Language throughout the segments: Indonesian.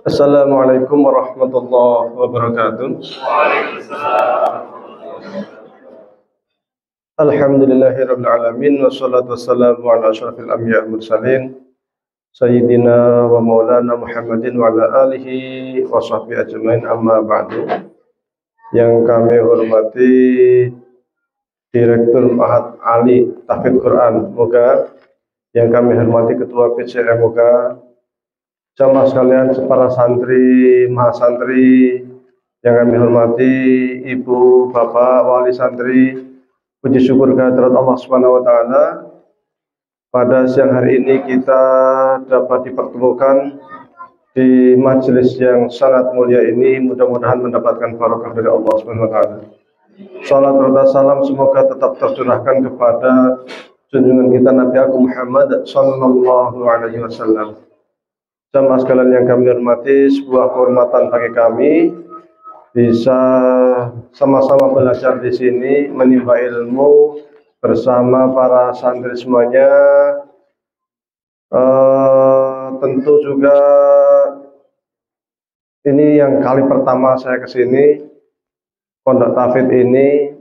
Assalamualaikum warahmatullahi wabarakatuh. Alhamdulillahirabbil alamin wassalatu wassalamu ala asyrafil anbiya'i wal mursalin sayyidina wa maulana Muhammadin wa ala alihi wa sahbihi ajmain, amma ba'du. Yang kami hormati Direktur Ma'had Ali Tahfidz Quran Moga, yang kami hormati Ketua PCM Moga, jamaah sekalian, para santri, mahasantri yang kami hormati, ibu, bapak, wali santri, puji syukur kehadirat Allah Subhanahu wa Ta'ala. Pada siang hari ini kita dapat dipertemukan di majelis yang sangat mulia ini. Mudah-mudahan mendapatkan barokah dari Allah Subhanahu wa Ta'ala. Salat serta salam semoga tetap tercurahkan kepada junjungan kita Nabi Agung Muhammad sallallahu alaihi wasallam. Jamaah sekalian yang kami hormati, sebuah kehormatan bagi kami bisa sama-sama belajar di sini, menimba ilmu bersama para santri semuanya. Tentu juga ini yang kali pertama saya ke sini, Pondok Tahfidz ini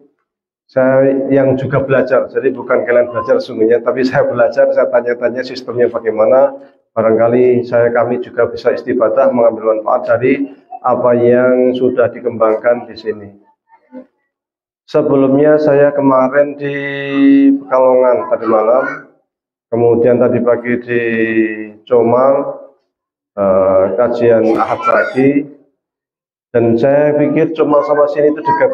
saya yang juga belajar. Jadi bukan kalian belajar sesungguhnya, tapi saya belajar, saya tanya-tanya sistemnya bagaimana. Barangkali kami juga bisa istifadah, mengambil manfaat dari apa yang sudah dikembangkan di sini. Sebelumnya saya kemarin di Pekalongan tadi malam, kemudian tadi pagi di Comal, kajian Ahad pagi, dan saya pikir Comal sama sini itu dekat,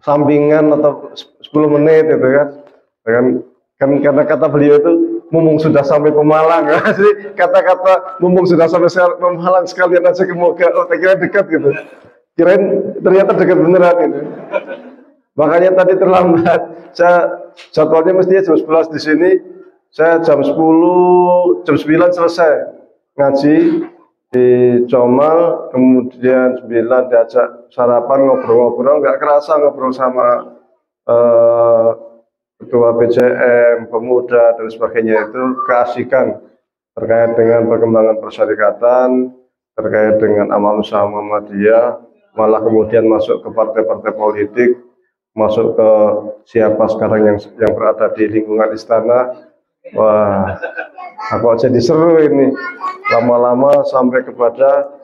sampingan atau 10 menit itu kan karena kata beliau itu mumpung sudah sampai Pemalang, jadi kata-kata mumpung sudah sampai Pemalang sekalian aja ke Moga, saya kira dekat gitu, kirain ternyata dekat beneran gitu. Makanya tadi terlambat, saya jadwalnya mestinya jam 11 di sini, saya jam 10, jam 9 selesai ngaji di Comal, kemudian 9 diajak sarapan, ngobrol-ngobrol, nggak kerasa ngobrol sama Ketua PCM, pemuda dan sebagainya, itu keasikan terkait dengan perkembangan persyarikatan, terkait dengan amal usaha Muhammadiyah, malah kemudian masuk ke partai-partai politik, masuk ke siapa sekarang yang berada di lingkungan istana. Wah, aku aja diseru ini, lama-lama sampai kepada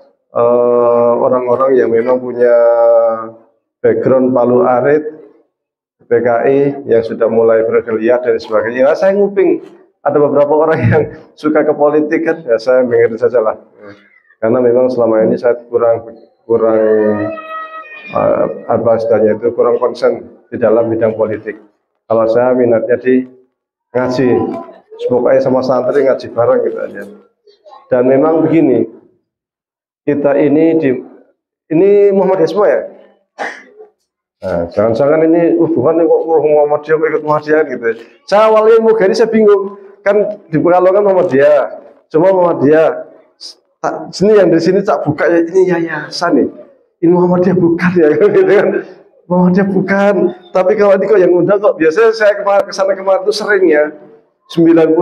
orang-orang yang memang punya background Palu Arit, PKI yang sudah mulai bergeliat dan sebagainya. Nah, saya nguping ada beberapa orang yang suka ke politik kan, ya saya mengerti saja lah. Karena memang selama ini saya kurang apa istilahnya itu, kurang konsen di dalam bidang politik. Kalau saya minatnya di ngaji, pokoknya sama santri ngaji bareng gitu aja. Dan memang begini, kita ini Muhammadiyah semua ya. Nah, jangan-jangan ini bukan kok Muhammadiyah kok ikut Muhammadiyah gitu. Saya awalnya mau gini saya bingung, kan di Pekalongan Muhammadiyah, cuma Muhammadiyah sini yang di sini tak buka ya, ini yayasan nih, ini Muhammadiyah bukan ya gitu kan, Muhammadiyah bukan. Tapi kalau ini kok yang undang kok, biasanya saya kesana kemarin itu sering ya, 99%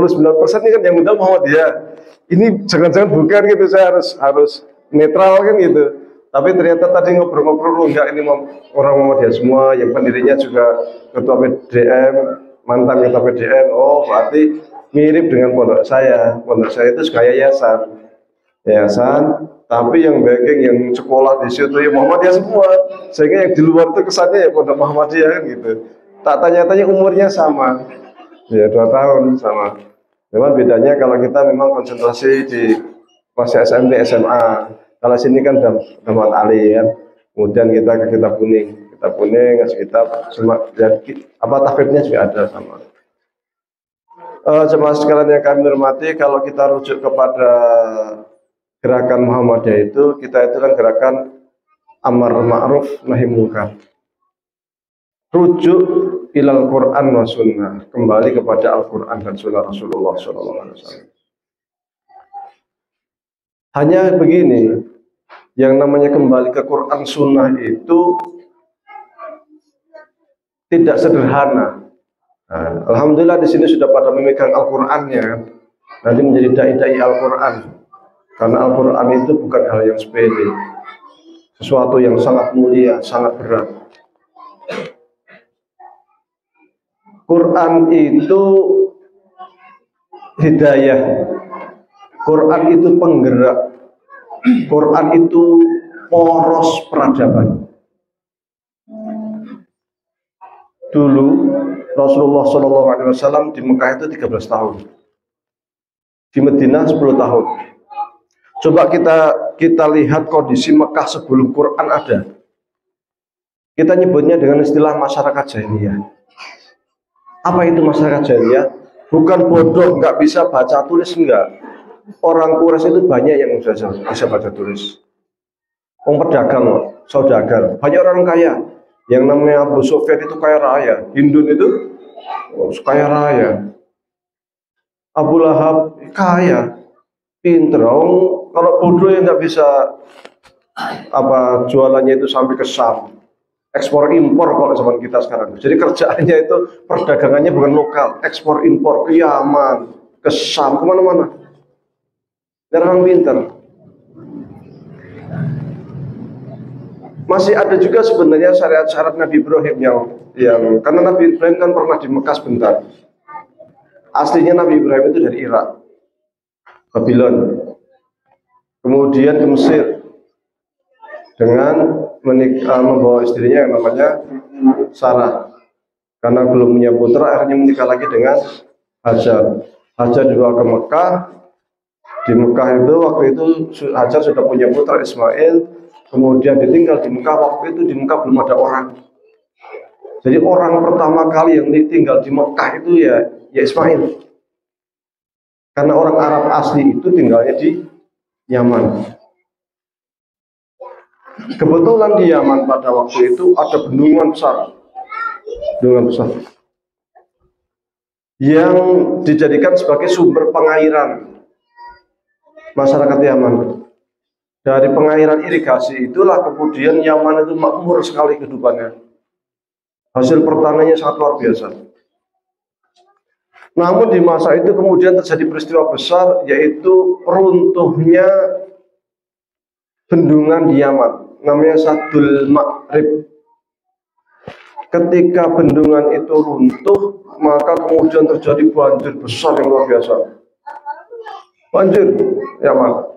ini kan yang undang Muhammadiyah. Ini jangan-jangan bukan gitu, saya harus netral kan gitu. Tapi ternyata tadi ngobrol-ngobrol, enggak, ini orang Muhammadiyah semua, yang pendirinya juga ketua PDM, mantan ketua PDM. Oh, berarti mirip dengan pondok saya. Pondok saya itu kayak yayasan, tapi yang backing, yang sekolah di situ ya Muhammadiyah semua. Sehingga yang di luar itu kesannya ya pondok Muhammadiyah kan gitu. Tak tanya-tanya umurnya sama, ya 2 tahun sama. Memang bedanya kalau kita memang konsentrasi di masih SMP, SMA. Kalau sini kan Muhammad Ali kan, kemudian kita ke Kitab Kuning, ngasih kitab, semua ya, apa tahfidznya juga ada sama. Jemaah sekalian yang kami hormati, kalau kita rujuk kepada gerakan Muhammadiyah itu, kita itu kan gerakan amar ma'ruf nahi munkar. Rujuk ilal Quran wa sunnah, kembali kepada Al-Quran dan sunnah Rasulullah SAW. Hanya begini, yang namanya kembali ke Quran Sunnah itu tidak sederhana. Nah, alhamdulillah di sini sudah pada memegang Al-Qur'annya kan. Nanti menjadi dai-dai Al-Qur'an. Karena Al-Quran itu bukan hal yang sepele, sesuatu yang sangat mulia, sangat berat. Quran itu hidayah, Quran itu penggerak, Quran itu poros peradaban. Dulu Rasulullah SAW di Mekah itu 13 tahun, di Madinah 10 tahun. Coba kita lihat kondisi Mekah sebelum Quran ada. Kita nyebutnya dengan istilah masyarakat jahiliyah. Apa itu masyarakat jahiliyah? Bukan bodoh, nggak bisa baca tulis, enggak. Orang Quraisy itu banyak yang bisa baca tulis. Orang pedagang, saudagar, banyak orang kaya. Yang namanya Abu Sufyan itu kaya raya, Hindun itu kaya raya, Abu Lahab kaya, pinter. Kalau bodoh yang nggak bisa jualannya itu sampai ke Syam, ekspor impor kalau zaman kita sekarang. Jadi kerjaannya itu perdagangannya bukan lokal, ekspor impor ke Yaman, ke Syam, kemana-mana. Dan orang pinter. Masih ada juga sebenarnya syariat-syariat Nabi Ibrahim yang karena Nabi Ibrahim kan pernah di Mekah sebentar. Aslinya Nabi Ibrahim itu dari Irak, Babylon, kemudian ke Mesir dengan membawa istrinya yang namanya Sarah. Karena belum punya putra, akhirnya menikah lagi dengan Hajar. Hajar dibawa ke Mekah. Di Mekah itu waktu itu Hajar sudah punya putra Ismail. Kemudian ditinggal di Mekah, waktu itu di Mekah belum ada orang. Jadi orang pertama kali yang ditinggal di Mekah itu ya Ismail. Karena orang Arab asli itu tinggalnya di Yaman. Kebetulan di Yaman pada waktu itu ada bendungan besar yang dijadikan sebagai sumber pengairan masyarakat Yaman. Dari pengairan irigasi itulah kemudian Yaman itu makmur sekali kehidupannya. Hasil pertaniannya sangat luar biasa. Namun di masa itu kemudian terjadi peristiwa besar, yaitu runtuhnya bendungan di Yaman, namanya Saddul Ma'rib. Ketika bendungan itu runtuh, maka kemudian terjadi banjir besar yang luar biasa. Banjir Yaman.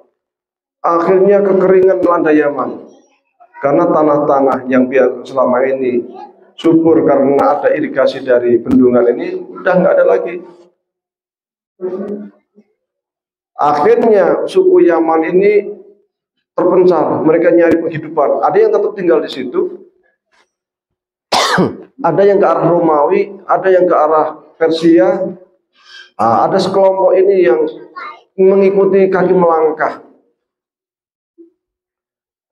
Akhirnya kekeringan melanda Yaman karena tanah-tanah yang selama ini subur karena ada irigasi dari bendungan ini udah nggak ada lagi. Akhirnya suku Yaman ini terpencar, mereka nyari penghidupan. Ada yang tetap tinggal di situ, ada yang ke arah Romawi, ada yang ke arah Persia. Ada sekelompok ini yang mengikuti kaki melangkah.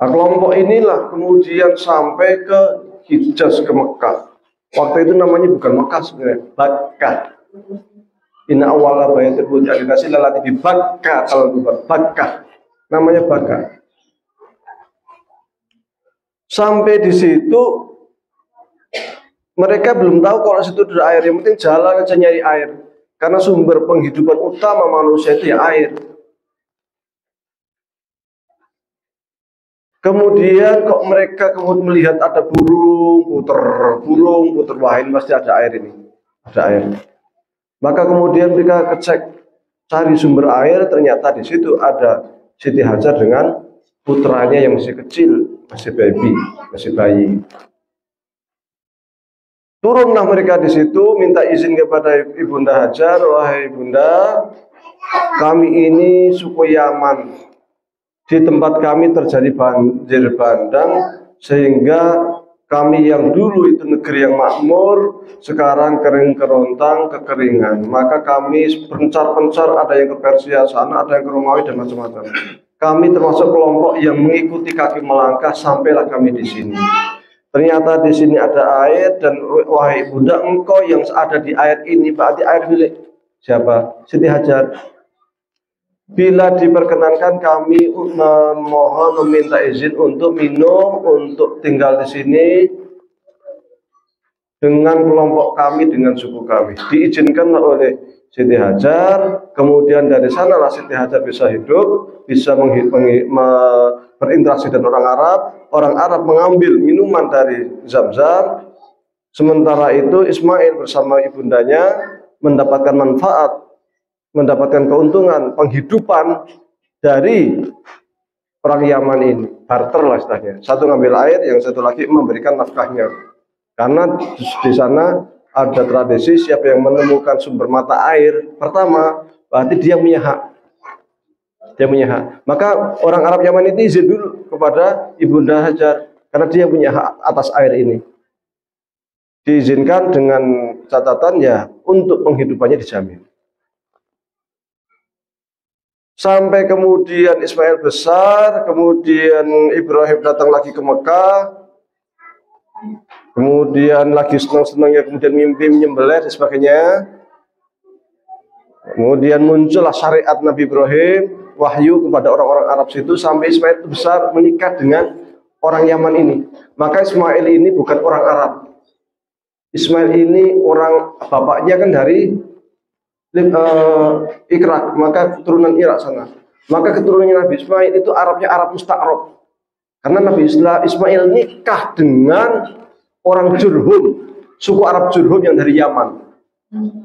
Nah, kelompok inilah kemudian sampai ke Hijaz, ke Mekah. Waktu itu namanya bukan Mekah sebenarnya, Bakkah. Inna awwala bayatil wudi adinasi lalati di Bakkah, kalau bukan Bakkah. Namanya Bakkah. Sampai di situ mereka belum tahu kalau situ ada air, yang penting jalan aja nyari air. Karena sumber penghidupan utama manusia itu ya air. Kemudian kok mereka kemudian melihat ada burung puter, wah ini pasti ada air ini, ada air. Maka kemudian mereka cek cari sumber air, ternyata di situ ada Siti Hajar dengan putranya yang masih kecil, masih bayi. Turunlah mereka di situ, minta izin kepada Ibunda Hajar, wahai Ibunda, kami ini suku Yaman. Di tempat kami terjadi banjir bandang sehingga kami yang dulu itu negeri yang makmur sekarang kering kerontang, kekeringan. Maka kami pencar-pencar, ada yang ke Persia sana, ada yang ke Romawi dan macam-macam. Kami termasuk kelompok yang mengikuti kaki melangkah sampailah kami di sini. Ternyata di sini ada air dan wahai Bunda, engkau yang ada di air ini berarti air milik siapa? Siti Hajar. Bila diperkenankan kami memohon meminta izin untuk minum, untuk tinggal di sini. dengan kelompok kami, dengan suku kami. Diizinkan oleh Siti Hajar, kemudian dari sanalah Siti Hajar bisa hidup, bisa berinteraksi dengan orang Arab mengambil minuman dari Zam-Zam. Sementara itu Ismail bersama ibundanya mendapatkan manfaat, mendapatkan keuntungan, penghidupan dari orang Yaman ini. Barter lah istilahnya. Satu ngambil air, yang satu lagi memberikan nafkahnya. Karena di sana ada tradisi siapa yang menemukan sumber mata air pertama, berarti dia punya hak. Dia punya hak. Maka orang Arab Yaman itu izin dulu kepada Ibunda Hajar karena dia punya hak atas air ini. Diizinkan dengan catatan ya untuk penghidupannya dijamin. Sampai kemudian Ismail besar, kemudian Ibrahim datang lagi ke Mekah. Kemudian lagi senang-senangnya, kemudian mimpi menyembelih dan sebagainya. Kemudian muncullah syariat Nabi Ibrahim, wahyu kepada orang-orang Arab situ, sampai Ismail itu besar menikah dengan orang Yaman ini. Maka Ismail ini bukan orang Arab. Ismail ini orang, bapaknya kan dari Irak, maka keturunan Irak sana. Maka keturunannya Nabi Ismail itu Arabnya Arab Musta'rab. Karena Nabi Ismail nikah dengan orang Jurhum, suku Arab Jurhum yang dari Yaman.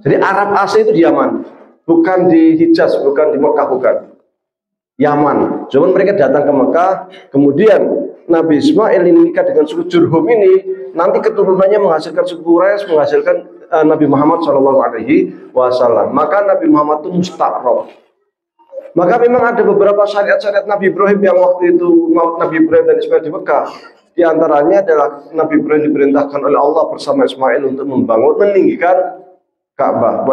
Jadi Arab asli itu di Yaman, bukan di Hijaz, bukan di Mekah, bukan. Yaman. Cuman mereka datang ke Mekah, kemudian Nabi Ismail ini nikah dengan suku Jurhum ini, nanti keturunannya menghasilkan suku Quraisy, menghasilkan Nabi Muhammad SAW. Maka Nabi Muhammad itu musta'rab. Maka memang ada beberapa syariat-syariat Nabi Ibrahim yang waktu itu Nabi Ibrahim dan Ismail di Mekah. Di antaranya adalah Nabi Ibrahim diperintahkan oleh Allah bersama Ismail untuk membangun, meninggikan Ka'bah.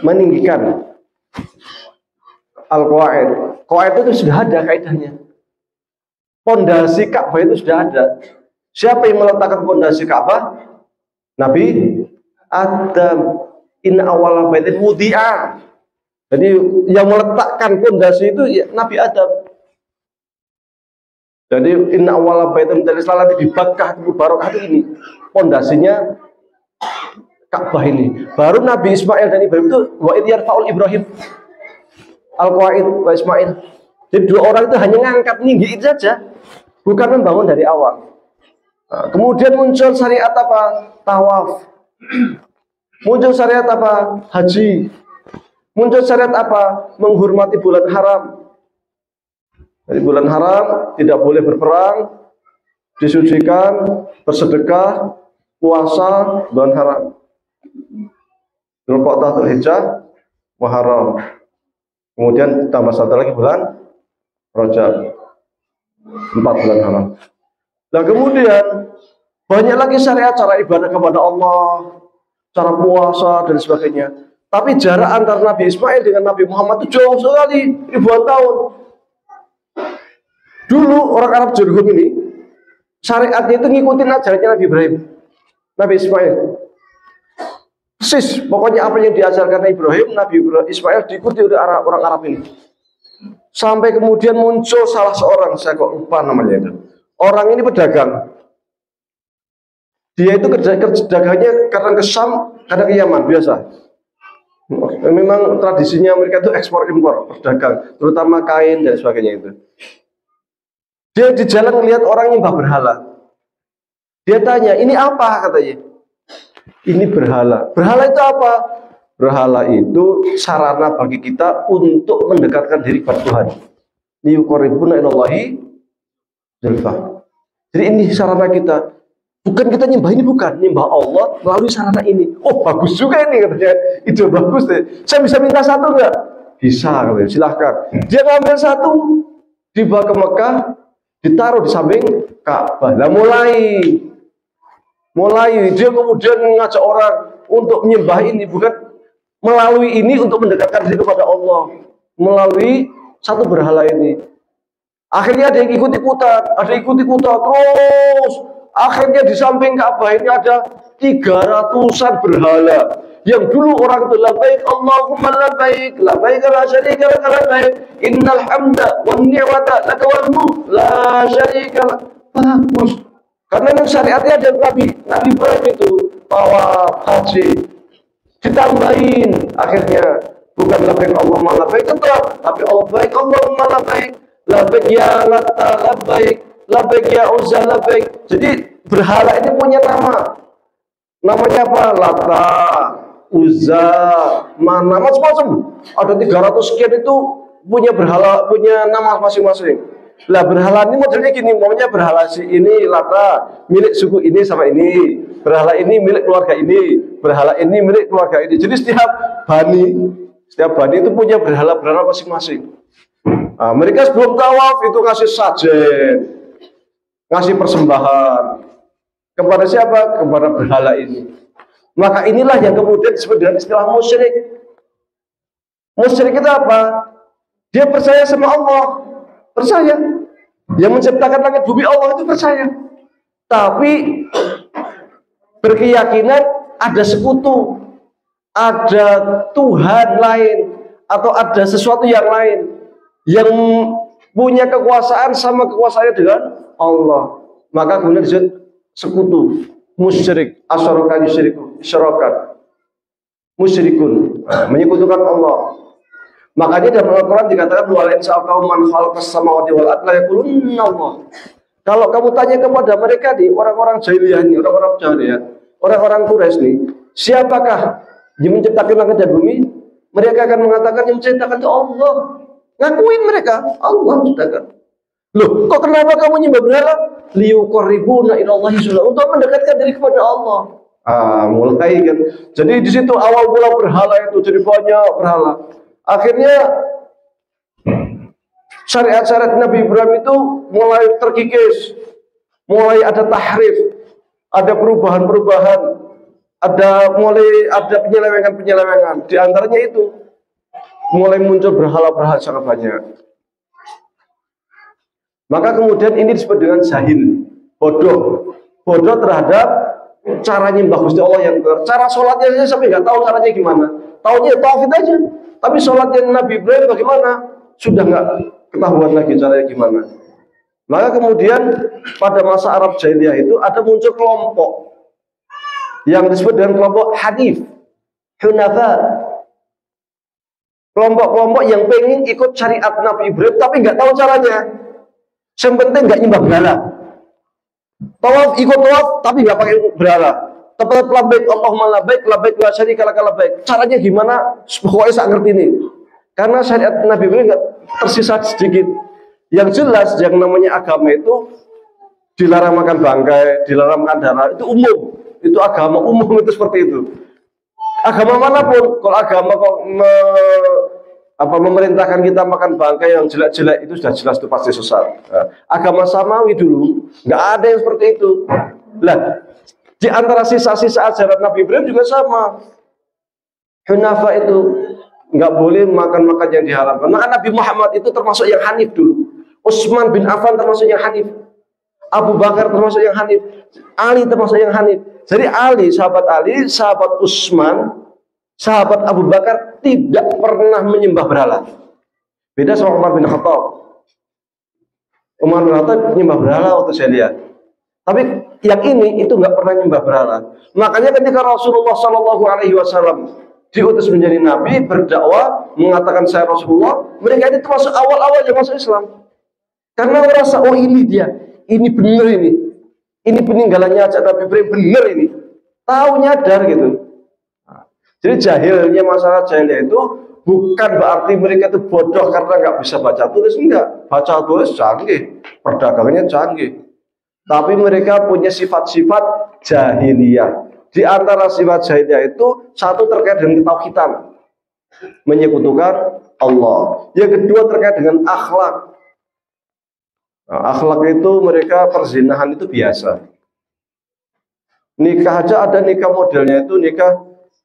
Meninggikan Al-Qawaid. Qawaid itu sudah ada kaidahnya. Pondasi Ka'bah itu sudah ada. Siapa yang meletakkan pondasi Ka'bah? Nabi Adam. Inna awwala baitin wudi'a. Jadi yang meletakkan pondasi itu ya, Nabi Adam. Jadi inna awwala baitin lalati di Bakkah Mubarakah itu ini. Pondasinya Ka'bah ini. Baru Nabi Ismail dan Ibrahim itu wa idh yarfa'ul Ibrahim Al-Qawaid wa Ismail. Jadi dua orang itu hanya ngangkat tinggi itu saja, bukan membangun dari awal. Nah, kemudian muncul syariat apa? Tawaf. Muncul syariat apa? Haji. Muncul syariat apa? Menghormati bulan haram. Jadi bulan haram tidak boleh berperang, disucikan, bersedekah, puasa bulan haram. Dzulqa'dah, Dzulhijjah, Muharram. Kemudian tambah satu lagi bulan Rajab. 4 bulan haram. Nah kemudian banyak lagi syariat cara ibadah kepada Allah, cara puasa dan sebagainya. Tapi jarak antara Nabi Ismail dengan Nabi Muhammad itu jauh sekali, ribuan tahun. Dulu orang Arab Jurhum ini syariatnya itu ngikutin ajarannya Nabi Ibrahim, Nabi Ismail. Persis, pokoknya apa yang diajarkan Ibrahim, Nabi Ismail diikuti oleh orang Arab ini. Sampai kemudian muncul salah seorang, saya kok lupa namanya itu. Orang ini pedagang. Dia itu dagangnya kadang ke Syam, kadang ke Yaman, biasa. Memang tradisinya mereka itu ekspor impor, berdagang, terutama kain dan sebagainya itu. Dia di jalan melihat orang nyembah berhala. Dia tanya, ini apa katanya? Ini berhala. Berhala itu apa? Berhala itu sarana bagi kita untuk mendekatkan diri kepada Tuhan. Liyuqarribuna ilallahi zulfa. Jadi ini sarana kita. Bukan kita nyembah ini, bukan nyembah Allah melalui sarana ini. Oh bagus juga ini katanya. Itu bagus deh. Saya bisa minta satu enggak? Bisa katanya. Silahkan. Dia ngambil satu, dibawa ke Mekah, ditaruh di samping Ka'bah. Nah mulai dia kemudian mengajak orang untuk menyembah ini, bukan melalui ini untuk mendekatkan diri kepada Allah, melalui satu berhala ini. Akhirnya ada yang ikut-ikutan, terus akhirnya di samping Ka'bah ini ada 300-an berhala. Yang dulu orang itu labbaik Allahumma labbaik, labbaik la syarika lak labbaik, innal hamda wan ni'mata lak wal mulk la syarika lak. Bagus. Karena yang syariatnya ada Nabi Ibrahim itu tawaf, haji, ditambahin akhirnya bukan labbaik Allahumma labbaik tetap, tapi Allah baik Allahumma labbaik, labbaik ya Latta labbaik, labbaik ya Uzza labbaik. Jadi berhala ini punya nama. Namanya apa? Latta, Uzza, Mana, macam-macam. Ada 300 sekian itu punya berhala, punya nama masing-masing. Lah berhala ini modelnya gini, maunya berhala si ini Lata milik suku ini sama ini, berhala ini milik keluarga ini, berhala ini milik keluarga ini. Jadi setiap bani itu punya berhala-berhala masing-masing. Nah, mereka sebelum tawaf itu ngasih sajen, ngasih persembahan kepada siapa? Kepada berhala ini. Maka inilah yang kemudian disebut dengan istilah musyrik. Musyrik itu apa? Dia percaya sama Allah. Percaya. Yang menciptakan langit bumi Allah itu percaya. Tapi berkeyakinan ada sekutu, ada Tuhan lain, atau ada sesuatu yang lain yang punya kekuasaan sama kekuasaannya dengan Allah. Maka kemudian disebut sekutu, musyrik, asyaraka yusyriku, syarakat. Musyrikun, menyekutukan Allah. Makanya dalam Al-Quran dikatakan walain sa'altahu man khalaqas samawati wal ardi la yaqulunna Allah. Kalau kamu tanya kepada mereka nih, orang-orang jahiliyah ini, orang-orang jahiliyah, orang-orang Quraisy nih, siapakah yang menciptakan langit dan bumi? Mereka akan mengatakan yang menciptakan itu Allah. Ngakuin mereka, Allah menciptakan. Loh, kok kenapa kamu nyembah berhala? Liyuqarribuna ilallahi zulfa, untuk mendekatkan diri kepada Allah. Mulai kan. Jadi di situ awal mula berhala itu jadi banyak berhala. Akhirnya syariat-syariat Nabi Ibrahim itu mulai terkikis, mulai ada tahrif, ada perubahan-perubahan, mulai ada penyelewengan-penyelewengan. Di antaranya itu mulai muncul berhala-berhala sangat banyak. Maka kemudian ini disebut dengan jahil, bodoh terhadap cara nyembah Gusti Allah yang benar. Cara sholatnya saja sampai nggak tahu caranya gimana. Taunya tauhid aja. Tapi sholatnya Nabi Ibrahim bagaimana? Sudah nggak ketahuan lagi caranya gimana. Maka kemudian pada masa Arab Jahiliyah itu ada muncul kelompok yang disebut dengan kelompok Hanif, Hunafa. Kelompok-kelompok yang pengen ikut syariat Nabi Ibrahim tapi nggak tahu caranya. Yang penting nggak nyembah berhala. Tawaf, ikut tawaf tapi nggak pakai berhala. Tepat labbaik Allahumma labbaik, labbaik wa syarika laka labbaik. Caranya gimana? Pokoknya saya ngerti nih. Karena syariat Nabi Ibrahim nggak tersisa sedikit. Yang jelas yang namanya agama itu dilarang makan bangkai, dilarang makan darah, itu umum. Itu agama umum itu seperti itu. Agama manapun, kalau agama kok memerintahkan kita makan bangkai yang jelek-jelek, itu sudah jelas itu pasti sesat. Nah, agama samawi dulu nggak ada yang seperti itu. Lah, di antara sisa-sisa ajaran Nabi Ibrahim juga sama. Hunafa itu nggak boleh makan yang diharamkan. Maka Nabi Muhammad itu termasuk yang hanif dulu. Utsman bin Affan termasuk yang hanif. Abu Bakar termasuk yang hanif. Ali termasuk yang hanif. Jadi Ali, sahabat Utsman, sahabat Abu Bakar tidak pernah menyembah berhala. Beda sama Umar bin Khattab. Umar bin Khattab menyembah berhala waktu saya lihat. Tapi yang ini itu nggak pernah nyembah berhala. Makanya ketika Rasulullah SAW diutus menjadi nabi, berdakwah, mengatakan saya Rasulullah, mereka ini termasuk awal-awal yang masuk Islam. Karena merasa oh ini dia, ini benar ini peninggalannya ajaran Nabi Ibrahim benar ini. Tahu nyadar gitu. Jadi jahilnya masalah jahilnya itu bukan berarti mereka itu bodoh karena nggak bisa baca tulis, enggak. Baca tulis canggih, perdagangannya canggih. Tapi mereka punya sifat-sifat jahiliyah. Di antara sifat jahiliyah itu satu terkait dengan ketauhidan, menyekutukan Allah. Yang kedua terkait dengan akhlak. Nah, akhlak itu mereka perzinahan itu biasa. Nikah aja ada nikah modelnya itu nikah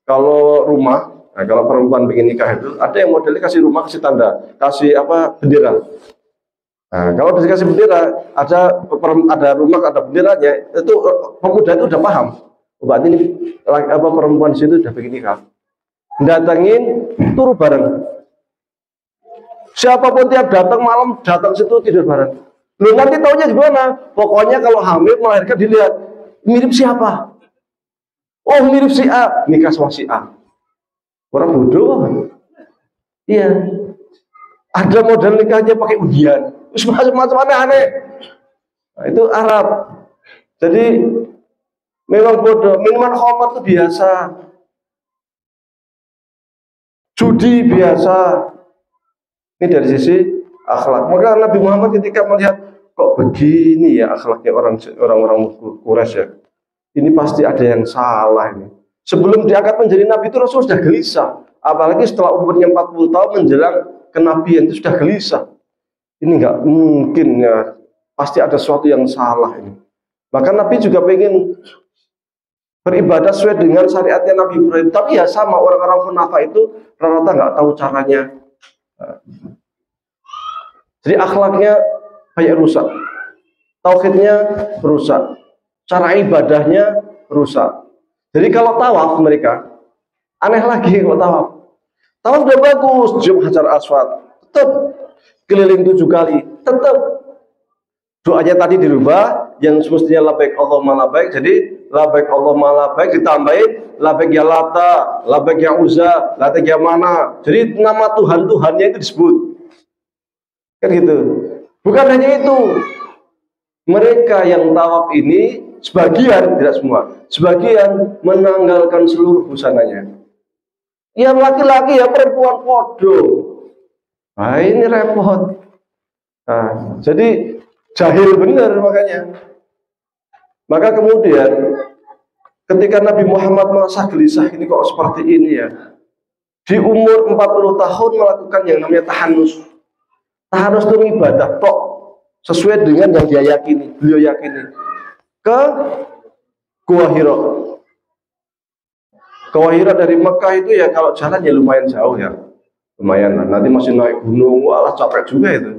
kalau rumah. Nah, kalau perempuan bikin nikah itu ada yang modelnya kasih rumah, kasih tanda, kasih bendera. Nah, kalau dikasih bendera, ada rumah, ada benderanya, itu pemuda itu udah paham. Berarti ini perempuan di situ udah bikin nikah. Datangin, turu bareng. Siapapun tiap datang malam datang situ tidur bareng. Lu nanti taunya gimana? Pokoknya kalau hamil melahirkan dilihat mirip siapa? Oh mirip si A, nikah sama si A. Orang bodoh. Iya. Ada model nikahnya pakai undian. Macam-macam aneh-aneh. Nah, itu Arab. Jadi memang bodoh. Minuman khamar itu biasa. Judi biasa. Ini dari sisi akhlak. Maka Nabi Muhammad ketika melihat kok begini ya akhlaknya orang-orang Quraisy ya. Ini pasti ada yang salah ini. Sebelum diangkat menjadi nabi itu Rasul sudah gelisah. Apalagi setelah umurnya 40 tahun menjelang kenabian itu sudah gelisah. Ini nggak mungkin ya. Pasti ada sesuatu yang salah ini. Bahkan Nabi juga pengen beribadah sesuai dengan syariatnya Nabi Ibrahim. Tapi ya sama orang-orang munafik itu rata-rata nggak tahu caranya. Jadi akhlaknya banyak rusak. Tauhidnya rusak. Cara ibadahnya rusak. Jadi kalau tawaf mereka aneh lagi kalau tawaf. Tawaf udah bagus, cium Hajar Aswad, tetap keliling 7 kali, tetap doanya tadi dirubah, yang semestinya labbaik Allahumma labbaik, jadi labbaik Allahumma labbaik ditambahin labbaik ya Lata, labbaik ya Uzza, labbaik ya Mana. Jadi nama Tuhan-Tuhannya itu disebut. Kan gitu. Bukan hanya itu. Mereka yang tawaf ini sebagian, tidak semua, sebagian menanggalkan seluruh busananya. Yang laki-laki ya perempuan podo. Nah ini repot. Nah, jadi jahil benar makanya. Maka kemudian ketika Nabi Muhammad merasa gelisah ini kok seperti ini ya. Di umur 40 tahun melakukan yang namanya tahanus. Tahanus itu ibadah tok sesuai dengan yang dia yakini, beliau yakini. Ke Gua Hira. Gua Hira dari Mekah itu ya kalau jalan ya lumayan jauh ya. Lumayan lah. Nanti masih naik gunung, walah capek juga itu.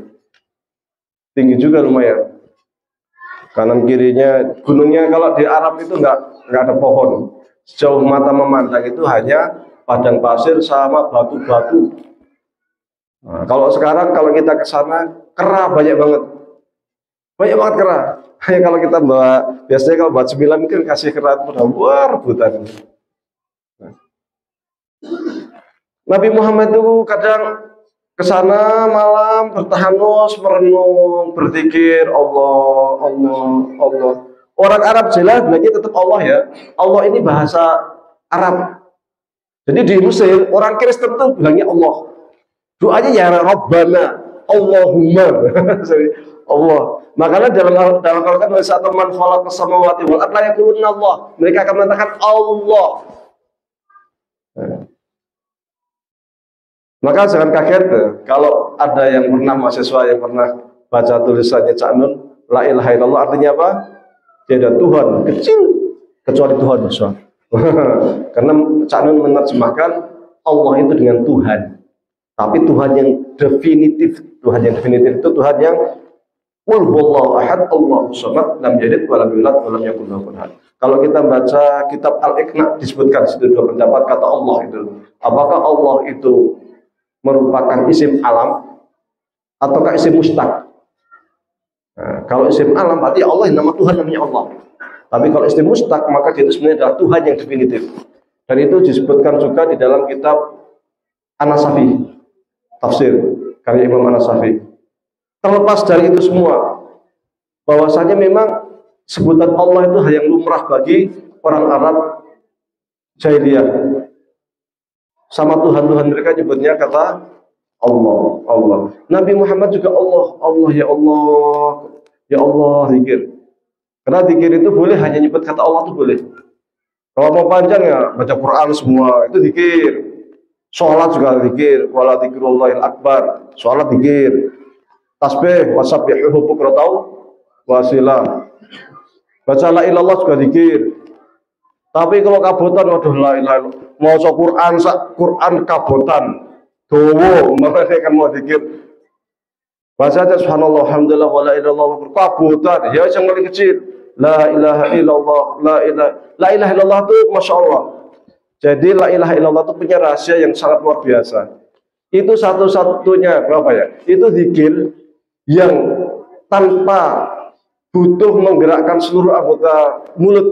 Tinggi juga lumayan. Kanan kirinya gunungnya kalau di Arab itu nggak ada pohon. Sejauh mata memandang itu hanya padang pasir sama batu-batu. Nah, kalau sekarang kalau kita ke sana kera banyak banget. Banyak banget kera. Hanya kalau kita biasanya kalau buat 9 mungkin kasih kera itu udah wah rebutan. Nah. Nabi Muhammad itu kadang ke sana malam bertahanus, merenung, berzikir Allah, Allah, Allah. Orang Arab jelas bilangnya tetap Allah ya. Allah ini bahasa Arab. Jadi di Mesir orang Kristen tuh bilangnya Allah. Doanya ya Rabbana, Allahumma. Allah. Makanya dalam Al-Qur'an saat man khalaqas samawati wal arda yaquluna Allah. Mereka akan mengatakan Allah. Maka jangan kaget kalau ada yang pernah mahasiswa yang pernah baca tulisannya Cak Nun, la ilaha illallah artinya apa? Tiada Tuhan kecil kecuali Tuhan besar. Karena Cak Nun menerjemahkan Allah itu dengan Tuhan. Tapi Tuhan yang definitif. Tuhan yang definitif itu Tuhan yang Qul huwallahu ahad, Allahu samad, lam yalid wa lam yulad wa lam yakul lahu kufuwan ahad. Kalau kita baca kitab Al-Iqna disebutkan situ dua pendapat kata Allah itu. Apakah Allah itu merupakan isim alam ataukah isim mustaq? Nah, kalau isim alam berarti Allah nama Tuhan namanya Allah. Tapi kalau isim mustaq maka dia itu sebenarnya adalah Tuhan yang definitif. Dan itu disebutkan juga di dalam kitab An-Nasafi, tafsir karya Imam An-Nasafi. Terlepas dari itu semua, bahwasanya memang sebutan Allah itu hal yang lumrah bagi orang Arab jahiliyah. Sama Tuhan-Tuhan mereka nyebutnya kata Allah, Allah. Nabi Muhammad juga Allah, Allah ya Allah, ya Allah zikir. Karena zikir itu boleh hanya nyebut kata Allah itu boleh. Kalau mau panjang ya baca Quran semua itu zikir. Sholat juga zikir, wala dzikrullahil akbar. Sholat zikir. Tasbih, wasabbihuhu bukratan wasilah. Baca la ilallah juga zikir. Tapi kalau kabotan waduh la ilaha illallah. Mau Quran Quran kabotan. Dowo, mereka kan mau zikir. Baca aja subhanallah alhamdulillah wala ilaha illallah kabotan. Ya yang paling kecil. La ilaha illallah, la ilaha illallah itu Masya Allah. Jadi la ilaha illallah itu punya rahasia yang sangat luar biasa. Itu satu-satunya berapa ya? Itu zikir yang tanpa butuh menggerakkan seluruh anggota mulut.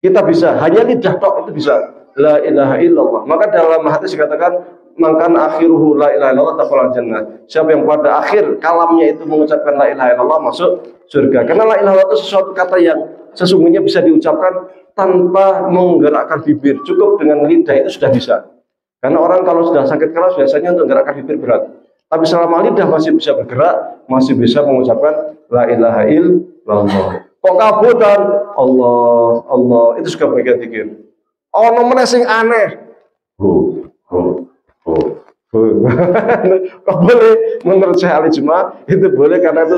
Kita bisa, hanya lidah tok itu bisa. La ilaha illallah. Maka dalam hadis dikatakan, makan akhiruhu la ilaha illallah taqul jannah. Siapa yang pada akhir kalamnya itu mengucapkan la ilaha illallah masuk surga. Karena la ilaha illallah itu sesuatu kata yang sesungguhnya bisa diucapkan tanpa menggerakkan bibir. Cukup dengan lidah itu sudah bisa. Karena orang kalau sudah sakit keras biasanya untuk menggerakkan bibir berat. Tapi selama lidah masih bisa bergerak, masih bisa mengucapkan la ilaha illallah. Kok kabutan? Allah, Allah, itu juga bagian zikir. Oh, nomornya sing aneh. Kok boleh? Menurut Syekh Ali Juma itu boleh karena itu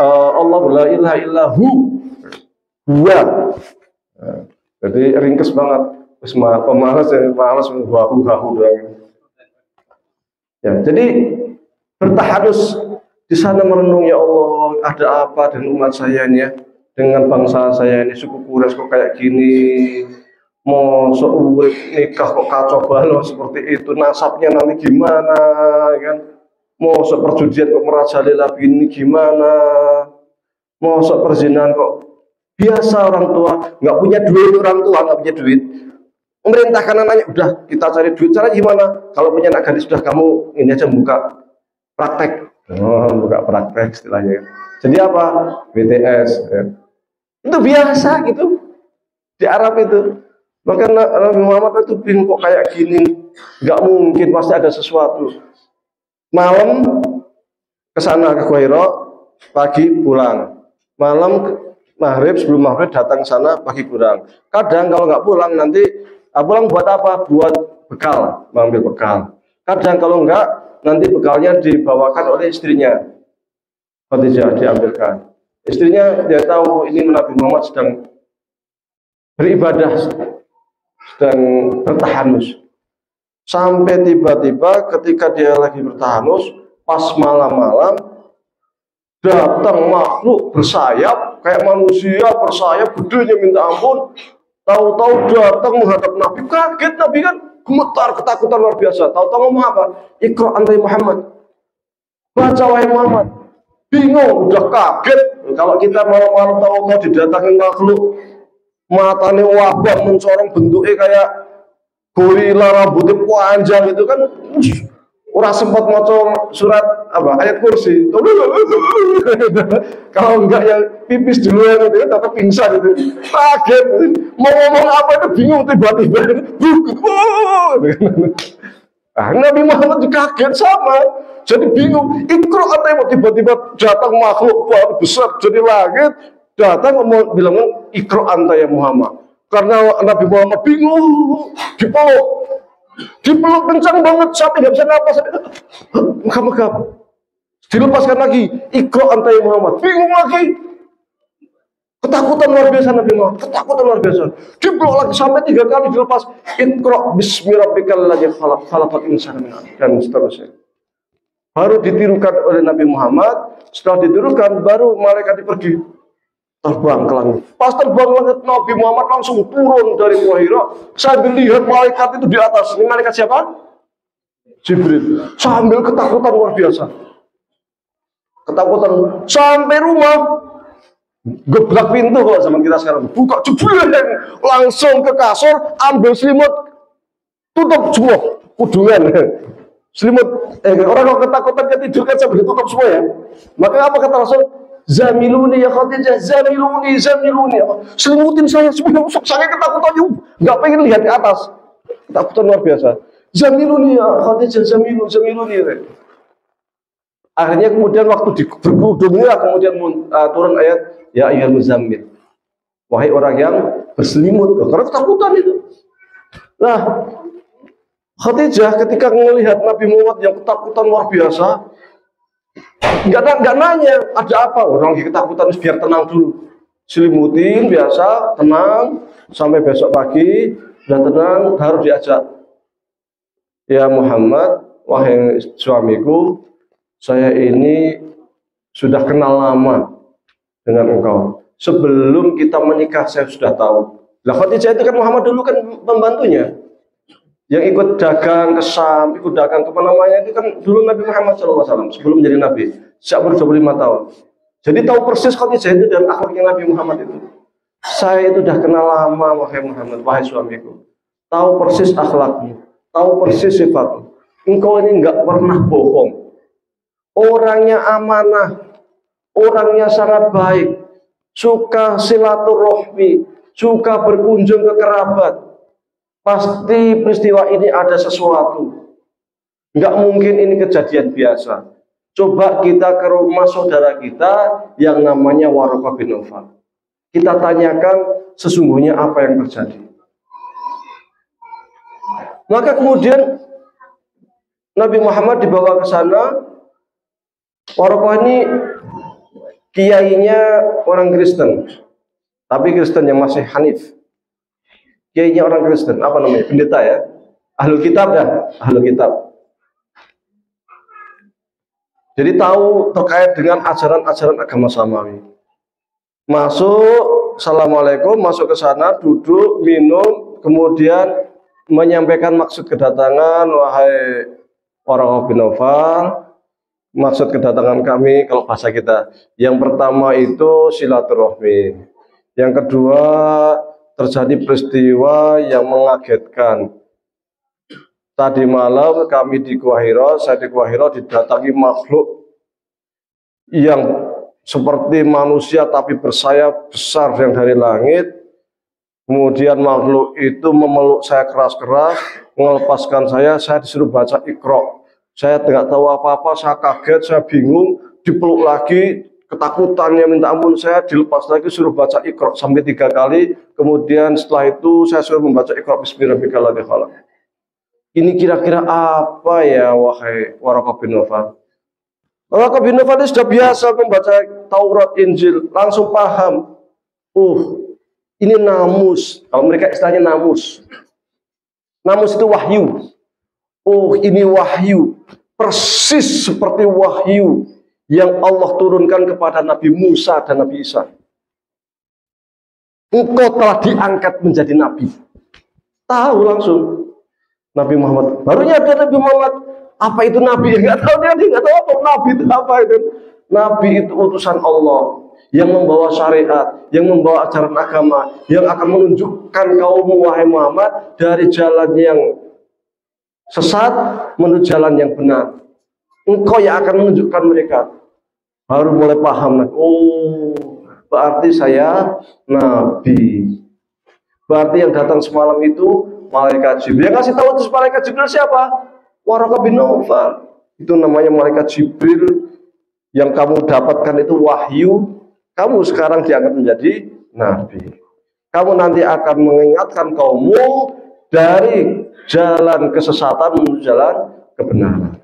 Allah la ilaha illahu huwa. Jadi ringkes banget. Terus pemalas ya, malas menghahu doang. Ya, jadi bertaharus di sana merenung, ya Allah, ada apa dengan umat saya ini ya, dengan bangsa saya ini, suku Quraisy kok kayak gini, mau seurip nikah kok kacau balau seperti itu, nasabnya nanti gimana, kan? Mau seperjudian kok merajalela begini gimana, mau seperzinahan kok biasa orang tua nggak punya duit, orang tua nggak punya duit. Memerintahkan anaknya, udah kita cari duit, cara gimana? Kalau punya anak gadis, sudah kamu ini aja buka praktek. Oh, buka praktek istilahnya. Jadi apa? BTS. Ya. Itu biasa gitu di Arab itu. Maka Nabi Muhammad itu bingung kok kayak gini. Nggak mungkin, pasti ada sesuatu. Malam ke sana ke Gua, pagi pulang. Malam maghrib, sebelum maghrib datang ke sana, pagi pulang. Kadang kalau nggak pulang nanti pulang buat apa? Buat bekal, mengambil bekal. Kadang kalau enggak, nanti bekalnya dibawakan oleh istrinya. Khadijah diambilkan. Istrinya dia tahu ini Nabi Muhammad sedang beribadah, sedang bertahanus. Sampai tiba-tiba ketika dia lagi bertahanus, pas malam-malam datang makhluk bersayap kayak manusia, bersayap gedenya minta ampun. Tahu-tahu datang menghadap Nabi, kaget Nabi kan, gemetar, ketakutan luar biasa. Tahu-tahu ngomong apa? Iqra anta Muhammad. Baca wahai Muhammad. Bingung, udah kaget. Kalau kita malam-malam tahu-tahu didatangin makhluk, matanya wabah mencorong, bentuknya kayak gorila, rambutnya panjang itu kan, orang sempat maca surat apa ayat kursi. Kalau enggak yang pipis duluan itu tetap pingsan itu. Kaget. Mau ngomong apa itu bingung tiba-tiba. Nabi Muhammad juga kaget sama. Jadi bingung. Iqra atau tiba-tiba datang makhluk besar jadi langit, datang mau bilang Iqra anta ya Muhammad. Karena Nabi Muhammad bingung, dipeluk kencang banget sampai nggak bisa napas. Megap-megap. Dilepaskan lagi, Iqra anta ya Muhammad. Bingung lagi. Ketakutan luar biasa Nabi Muhammad, ketakutan luar biasa. Dipeluk lagi sampai 3 kali dilepas. Iqra bismi rabbikal ladzi khalaq, khalaqal insana min 'alaq, dan seterusnya. Baru ditirukan oleh Nabi Muhammad, setelah ditirukan baru malaikat pergi terbang ke langit. Pas terbang langit, Nabi Muhammad langsung turun dari Gua Hira. Sambil lihat malaikat itu di atas. Ini malaikat siapa? Jibril. Sambil ketakutan luar biasa. Ketakutan sampai rumah. Geblak pintu kalau zaman kita sekarang. Buka jebul langsung ke kasur, ambil selimut, tutup semua kudungan. Selimut. Orang kalau ketakutan tidur kan sambil ditutup semua ya. Maka apa kata Rasul? Zamiluni ya Khadijah, zamiluni. Selimutin saya, saya ketakutan yuk, nggak pengen lihat di atas, ketakutan luar biasa. Zamiluni ya Khadijah, zamiluni. Akhirnya kemudian waktu berkerudungnya kemudian turun ayat ya ayyuhal muzammil, wahai orang yang berselimut, karena ketakutan itu. Nah, Khadijah ketika melihat Nabi Muhammad yang ketakutan luar biasa, Nggak nanya ada apa, orang lagi ketakutan biar tenang dulu, selimutin biasa, tenang sampai besok pagi, udah tenang, harus diajak. Ya Muhammad, wahai suamiku, saya ini sudah kenal lama dengan engkau. Sebelum kita menikah saya sudah tahu. Lah Khadijah itu kan Muhammad dulu kan pembantunya. yang ikut dagang ke Syam, ikut dagang kemana-mana itu kan dulu Nabi Muhammad SAW sebelum menjadi Nabi, sejak umur 25 tahun. Jadi tahu persis Khadijah itu dan akhlaknya Nabi Muhammad itu. Saya itu udah kenal lama, wahai Muhammad, wahai suamiku. Tahu persis akhlakmu, tahu persis sifatmu. Engkau ini nggak pernah bohong. Orangnya amanah, orangnya sangat baik, suka silaturahmi, suka berkunjung ke kerabat. Pasti peristiwa ini ada sesuatu. Nggak mungkin ini kejadian biasa. Coba kita ke rumah saudara kita yang namanya Waraqah bin Nawfal. Kita tanyakan sesungguhnya apa yang terjadi. Maka kemudian Nabi Muhammad dibawa ke sana. Waraqah ini kiainya orang Kristen, tapi Kristen yang masih Hanif. Kiainya orang Kristen, apa namanya? Pendeta ya? Ahlul kitab ya? Ahlul kitab. Jadi tahu terkait dengan ajaran-ajaran agama samawi. Masuk, assalamualaikum, masuk ke sana, duduk, minum, kemudian menyampaikan maksud kedatangan, wahai Waraqah bin Nawfal, maksud kedatangan kami, kalau bahasa kita, yang pertama itu silaturahmi, yang kedua terjadi peristiwa yang mengagetkan. Tadi malam kami di Gua Hira, saya di Gua Hira didatangi makhluk yang seperti manusia tapi bersayap besar yang dari langit. Kemudian makhluk itu memeluk saya keras-keras, melepaskan saya disuruh baca Iqra. Saya tidak tahu apa-apa, saya kaget, saya bingung, dipeluk lagi, ketakutannya minta ampun, saya dilepas lagi suruh baca Iqra sampai 3 kali. Kemudian setelah itu saya suruh membaca Iqra bismillahirrahmanirrahim. Ini kira-kira apa ya, wahai Waraqah bin Nawfal? Waraqah bin Nawfal sudah biasa membaca Taurat, Injil, langsung paham. Ini namus. Kalau mereka istilahnya namus. Namus itu wahyu. Ini wahyu. Persis seperti wahyu yang Allah turunkan kepada Nabi Musa dan Nabi Isa. Engkau telah diangkat menjadi Nabi. Tahu langsung. Nabi Muhammad. Barunya ada Nabi Muhammad. Apa itu Nabi? Enggak tahu, dia enggak tahu apa Nabi itu apa itu. Nabi itu utusan Allah yang membawa syariat, yang membawa ajaran agama, yang akan menunjukkan kaummu wahai Muhammad dari jalan yang sesat menuju jalan yang benar. Engkau yang akan menunjukkan mereka. Baru mulai paham. Berarti saya Nabi. Berarti yang datang semalam itu malaikat Jibril. Yang kasih tahu itu malaikat Jibril siapa? Waraqah bin Nawfal. Itu namanya malaikat Jibril. Yang kamu dapatkan itu wahyu. Kamu sekarang diangkat menjadi Nabi. Kamu nanti akan mengingatkan kaummu dari jalan kesesatan menuju jalan kebenaran.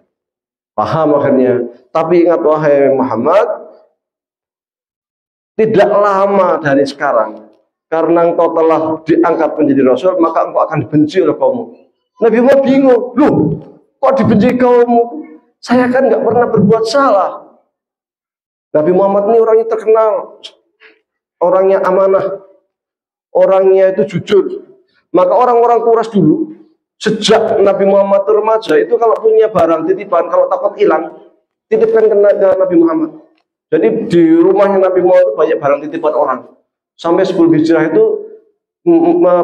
Paham akhirnya. Tapi ingat wahai Muhammad, tidak lama dari sekarang, karena engkau telah diangkat menjadi Rasul, maka engkau akan dibenci oleh kaummu. Nabi Muhammad bingung, loh kok dibenci kaummu? Saya kan nggak pernah berbuat salah. Nabi Muhammad ini orangnya terkenal, orangnya amanah, orangnya itu jujur. Maka orang-orang Quraisy dulu, sejak Nabi Muhammad remaja itu kalau punya barang titipan, kalau takut hilang, titipkan ke Nabi Muhammad. Jadi di rumahnya Nabi Muhammad itu banyak barang titipan orang. Sampai sebelum hijrah itu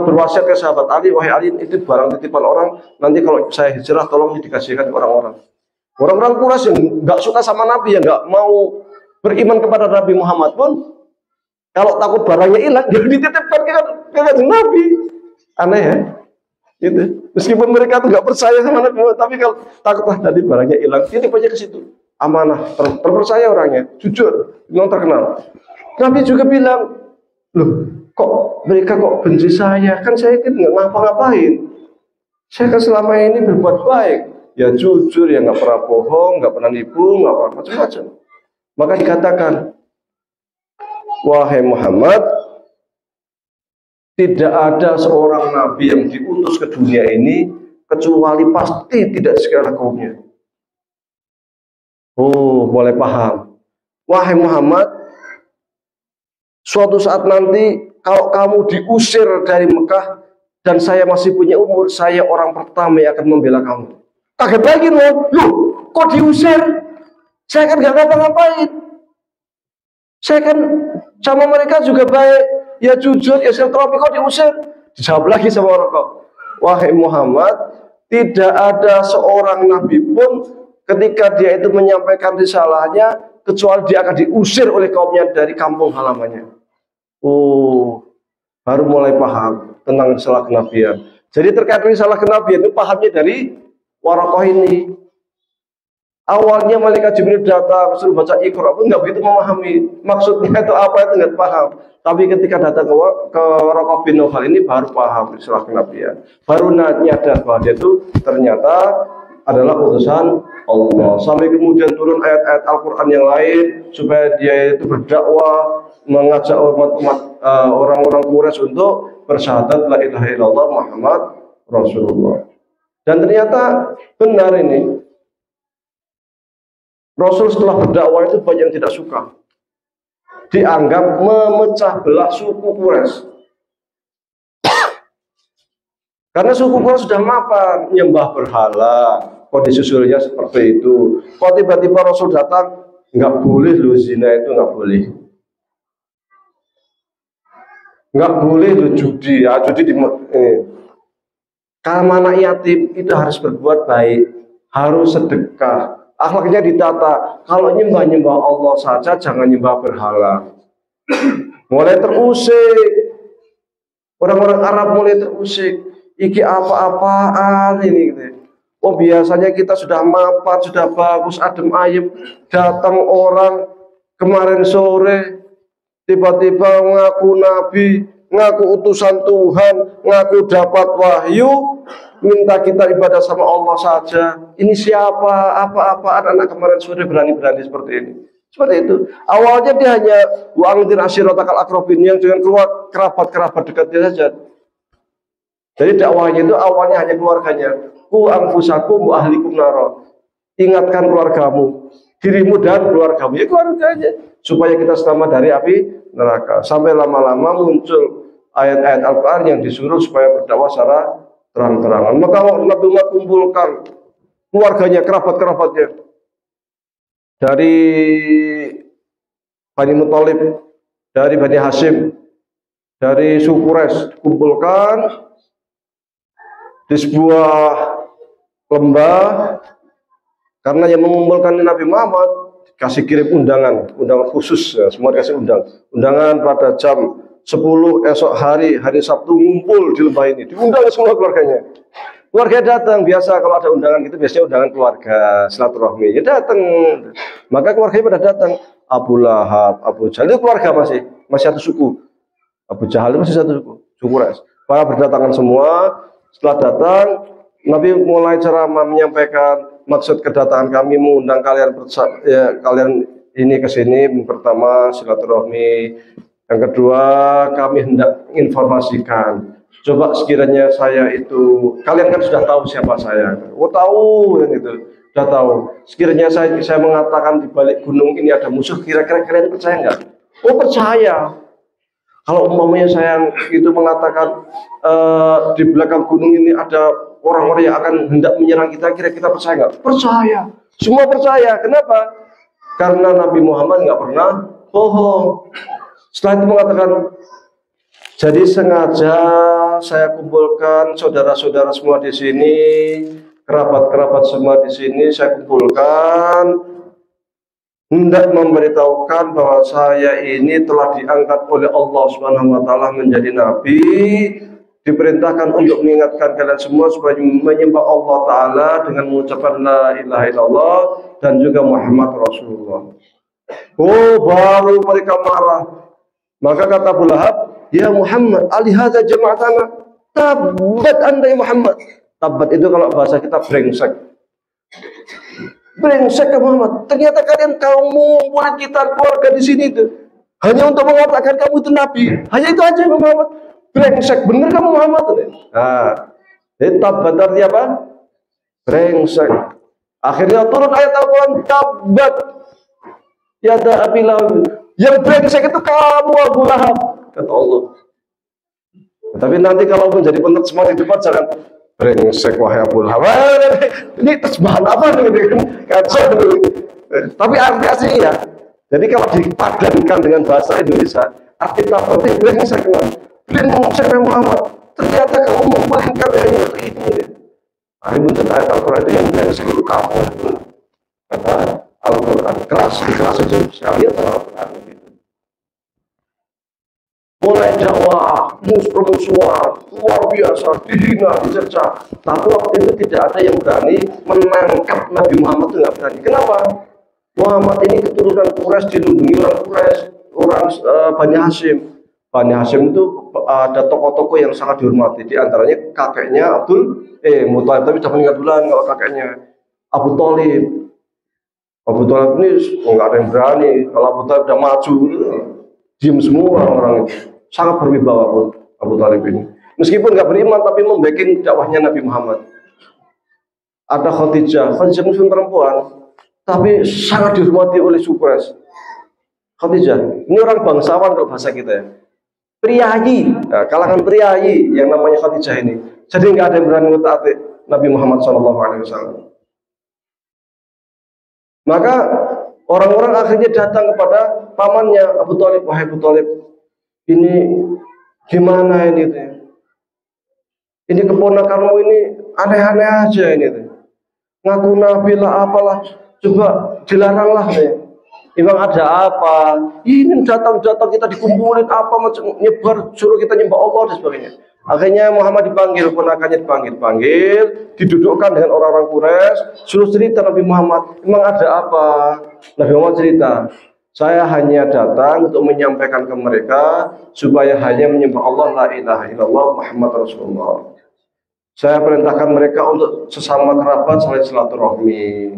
berwasiat ke sahabat Ali, wahai Ali, itu barang titipan orang, nanti kalau saya hijrah tolong dikasihkan ke orang-orang. Orang-orang Quraisy yang nggak suka sama Nabi, yang nggak mau beriman kepada Nabi Muhammad pun, kalau takut barangnya hilang, dia dititipkan ke Nabi. Aneh ya? Gitu. Meskipun mereka tuh nggak percaya sama Nabi Muhammad, tapi kalau takutlah tadi barangnya hilang, titip aja ke situ. Amanah, terpercaya orangnya, jujur, memang terkenal. Nabi juga bilang, loh, kok mereka kok benci saya? Kan saya kan nggak ngapa-ngapain. Saya kan selama ini berbuat baik, ya jujur, ya nggak pernah bohong, nggak pernah nipu, nggak pernah macam-macam. Maka dikatakan, wahai Muhammad, tidak ada seorang nabi yang diutus ke dunia ini kecuali pasti tidak sekiranya kaumnya. Boleh paham. Wahai Muhammad, suatu saat nanti kalau kamu diusir dari Mekah, dan saya masih punya umur, saya orang pertama yang akan membela kamu. Kaget lagi loh, kok diusir? Saya kan gak ngapa-ngapain. Saya kan sama mereka juga baik, ya jujur, ya silaturahmi, kok diusir? Dijawab lagi sama orang, wahai Muhammad, tidak ada seorang nabi pun ketika dia itu menyampaikan risalahnya, kecuali dia akan diusir oleh kaumnya dari kampung halamannya. Oh, baru mulai paham tentang risalah kenabian. Jadi terkait risalah kenabian itu pahamnya dari Waraqah ini. Awalnya malaikat Jibril datang suruh baca Iqra, pun nggak begitu memahami maksudnya itu apa, itu nggak paham. Tapi ketika datang ke Waraqah bin Nawfal ini baru paham risalah kenabian. Baru nyadar bahwa dia itu ternyata adalah utusan Allah. Sampai kemudian turun ayat-ayat Al-Quran yang lain supaya dia itu berdakwah, mengajak umat orang-orang Quraisy untuk bersyahadat la ilaha illallah Muhammad Rasulullah. Dan ternyata benar ini. Rasul setelah berdakwah itu banyak yang tidak suka. Dianggap memecah belah suku Quraisy. Karena suku Quraisy sudah mapan, nyembah berhala, kok disusulnya seperti itu. Kok tiba-tiba Rasul datang, nggak boleh loh zina itu, nggak boleh. Nggak boleh loh judi, ya judi kalau anak yatim itu harus berbuat baik, harus sedekah, akhlaknya ditata. Kalau nyembah-nyembah Allah saja, jangan nyembah berhala. Mulai terusik, orang-orang Arab mulai terusik. Iki apa-apaan ini gitu. Oh biasanya kita sudah mapan, sudah bagus, adem ayem, datang orang kemarin sore tiba-tiba ngaku nabi, ngaku utusan Tuhan, ngaku dapat wahyu, minta kita ibadah sama Allah saja. Ini siapa? Apa-apaan anak kemarin sore berani-berani seperti ini. Seperti itu. Awalnya dia hanya wa'angdir ashiratakal akrobin, yang dengan keluar kerabat-kerabat dekatnya saja. Jadi dakwahnya itu awalnya hanya keluarganya. Ku anfusakum wa ahlikum naro. Ingatkan keluargamu, dirimu dan keluargamu, ya keluarganya, supaya kita selamat dari api neraka. Sampai lama-lama muncul ayat-ayat Al-Quran yang disuruh supaya berdakwah secara terang-terangan. Maka Nabi Muhammad kumpulkan keluarganya, kerabat-kerabatnya dari Bani Muthalib, dari Bani Hashim, dari suku Quraisy, kumpulkan di sebuah lembah. Karena yang mengumpulkan Nabi Muhammad kasih kirim undangan khusus, ya, semua dikasih undangan pada jam 10 esok hari Sabtu ngumpul di lembah ini, diundang semua keluarganya. Keluarga datang, biasa kalau ada undangan gitu biasanya undangan keluarga silaturahmi, ya datang. Maka keluarganya pada datang, Abu Lahab, Abu Jahal, itu keluarga masih satu suku. Abu Jahal itu masih satu suku Quraisy. Para berdatangan semua. Setelah datang, Nabi mulai ceramah menyampaikan maksud kedatangan kami, mengundang kalian kalian ini ke sini. Pertama silaturahmi, yang kedua kami hendak informasikan. Coba sekiranya saya itu, kalian kan sudah tahu siapa saya. Oh tahu yang itu, sudah tahu. Sekiranya saya mengatakan di balik gunung ini ada musuh, kira-kira kalian percaya nggak? Oh percaya. Kalau umpamanya saya itu mengatakan di belakang gunung ini ada orang-orang yang akan hendak menyerang kita, kira kita percaya nggak? Percaya. Semua percaya. Kenapa? Karena Nabi Muhammad nggak pernah bohong. Setelah itu mengatakan, jadi sengaja saya kumpulkan saudara-saudara semua di sini, kerabat-kerabat semua di sini saya kumpulkan, hendak memberitahukan bahwa saya ini telah diangkat oleh Allah Subhanahu wa taala menjadi nabi, diperintahkan untuk mengingatkan kalian semua supaya menyembah Allah taala dengan mengucapkan la ilaha illallah dan juga Muhammad Rasulullah. Oh, baru mereka marah. Maka kata Abu Lahab, ya Muhammad, alihadza jama'atana, tabat anda ya Muhammad. Tabat itu kalau bahasa kita brengsek. Brengsek ke Muhammad. Ternyata kalian kaummu, murid kita, keluarga di sini itu hanya untuk mengatakan kamu itu nabi. Hanya itu aja Muhammad. Brengsek bener kamu Muhammad. Nah, tabat artinya apa? Brengsek. Akhirnya turun ayat Al-Quran, tabat yada Abi Lahab. Yang brengsek itu kamu Abu Lahab, kata Allah. Tapi nanti kalau menjadi penerjemah di depan jangan brengsek wahai Abu Lahab. Ini terjemahan apa nih? Kacau. Tapi arti aslinya. Jadi kalau dipadankan dengan bahasa Indonesia, arti penting brengsek. Brengsek Muhammad. Ternyata kamu membayangkan yang seperti ini. Ini muncul ayat Al-Quran yang brengsek itu kamu. Kata Al-Quran keras itu sekali atau Al-Quran gitu. Mulai dakwah, permusuhan, luar biasa, dihina, dicerca. Tapi waktu itu tidak ada yang berani menangkap Nabi Muhammad, itu nggak berani. Kenapa? Muhammad ini keturunan Quraisy, dilindungi orang Quraisy, orang Bani Hashim. Bani Hashim itu ada tokoh-tokoh yang sangat dihormati. Di antaranya kakeknya Muthalib, tapi sudah meninggal duluan kalau kakeknya Abu Thalib. Abu Thalib ini nggak ada yang berani. Kalau Abu Thalib udah maju, diam semua orang itu. Sangat berwibawa Abu Thalib ini. Meskipun nggak beriman, tapi membacking dakwahnya Nabi Muhammad. Ada Khadijah itu perempuan, tapi sangat dihormati oleh Quraisy. Khadijah, ini orang bangsawan kalau bahasa kita ya. Priayi, kalangan priayi yang namanya Khadijah ini. Jadi nggak ada yang berani mentaati Nabi Muhammad SAW. Maka orang-orang akhirnya datang kepada pamannya Abu Thalib, wahai Abu Thalib, ini gimana ini tuh? Ini keponakanmu ini aneh-aneh aja ini tuh. Ngaku nabi lah apalah, coba dilaranglah nih. Emang ada apa? Ini datang-datang kita dikumpulin apa macam nyebar suruh kita nyembah Allah dan sebagainya. Akhirnya Muhammad dipanggil, ponakannya dipanggil, didudukkan dengan orang-orang Quraisy, suruh cerita Nabi Muhammad, emang ada apa? Nabi Muhammad cerita, saya hanya datang untuk menyampaikan ke mereka supaya hanya menyembah Allah la ilaha illallah Muhammad Rasulullah. Saya perintahkan mereka untuk sesama kerabat saling silaturahmi,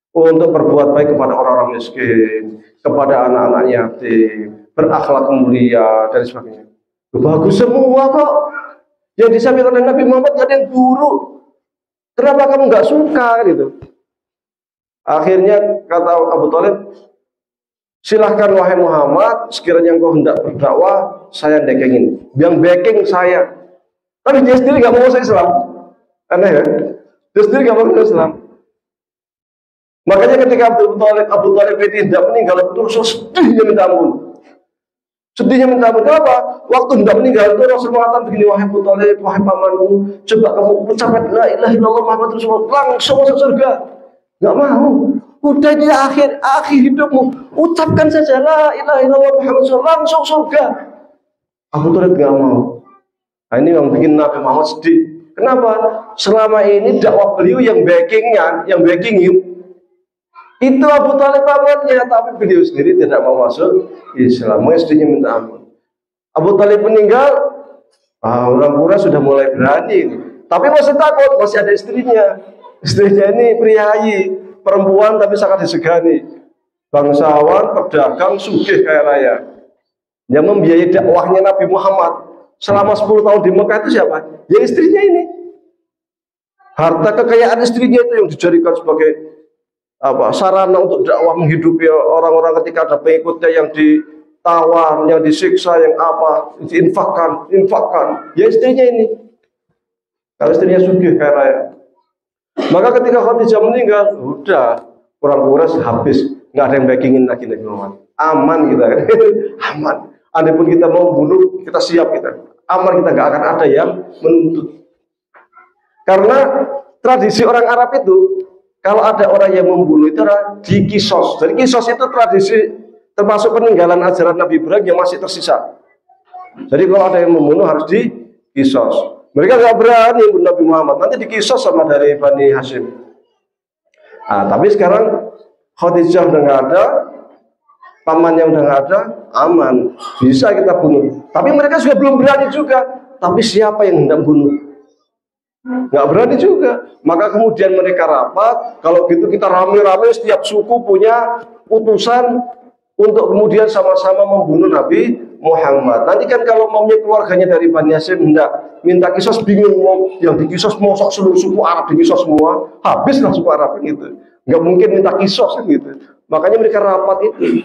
untuk berbuat baik kepada orang-orang miskin, kepada anak-anak yatim, berakhlak mulia dan sebagainya. Bagus semua kok. Yang disampaikan oleh Nabi Muhammad gak ada yang buruk. Kenapa kamu nggak suka gitu? Akhirnya kata Abu Thalib, silahkan wahai Muhammad, sekiranya engkau hendak berdakwah, saya dekengin. Yang backing saya. Tapi dia sendiri nggak mau masuk Islam. Aneh ya? Dia sendiri nggak mau masuk Islam. Makanya ketika Abu Thalib ini tidak meninggal, itu Rasul sedihnya minta ampun. Sedihnya minta ampun. Kenapa? Waktu hendak meninggal itu Rasul mengatakan begini, wahai Abu Thalib, wahai pamanku, coba kamu ucapkan la ilaha illallah Muhammad Rasulullah, langsung masuk surga. Nggak mau. Udah di akhir hidupmu, ucapkan saja la ilaha illallah Muhammad Rasulullah, langsung surga. Abu Thalib nggak mau. Nah, ini yang bikin Nabi Muhammad sedih. Kenapa? Selama ini dakwah beliau yang backing itu Abu Thalib pamannya, tapi beliau sendiri tidak mau masuk Islam. Mestinya minta ampun. Abu Thalib meninggal, orang Quraisy sudah mulai berani ini. Tapi masih takut, masih ada istrinya. Istrinya ini priayi, perempuan tapi sangat disegani. Bangsawan, pedagang, sugih kaya raya. Yang membiayai dakwahnya Nabi Muhammad selama 10 tahun di Mekah itu siapa? Ya istrinya ini. Harta kekayaan istrinya itu yang dijadikan sebagai sarana untuk dakwah, menghidupi orang-orang ketika ada pengikutnya yang ditawar, yang disiksa, yang diinfakkan. Ya istrinya ini. Kalau istrinya sugih kaya raya. Maka ketika Khadijah meninggal, udah orang Quraisy habis, nggak ada yang backingin lagi Nabi Muhammad. Aman kita kan? Aman. Andai pun kita mau bunuh, kita siap kita. Aman, kita nggak akan ada yang menuntut. Karena tradisi orang Arab itu, kalau ada orang yang membunuh itu adalah dikisos. Jadi kisos itu tradisi termasuk peninggalan ajaran Nabi Ibrahim yang masih tersisa. Jadi kalau ada yang membunuh harus dikisos. Mereka nggak berani membunuh Nabi Muhammad. Nanti dikisos sama dari Bani Hashim. Nah, tapi sekarang Khadijah udah nggak ada, pamannya udah nggak ada, aman, bisa kita bunuh. Tapi mereka juga belum berani juga. Tapi siapa yang hendak bunuh? Nggak berani juga. Maka kemudian mereka rapat. Kalau gitu kita rame-rame, setiap suku punya utusan untuk kemudian sama-sama membunuh Nabi Muhammad. Nanti kan kalau maunya keluarganya dari Bani Hashim hendak minta kisos, bingung mau yang dikisos mosok seluruh suku Arab dikisos semua, habislah suku Arab gitu. Nggak mungkin minta kisos gitu. Makanya mereka rapat itu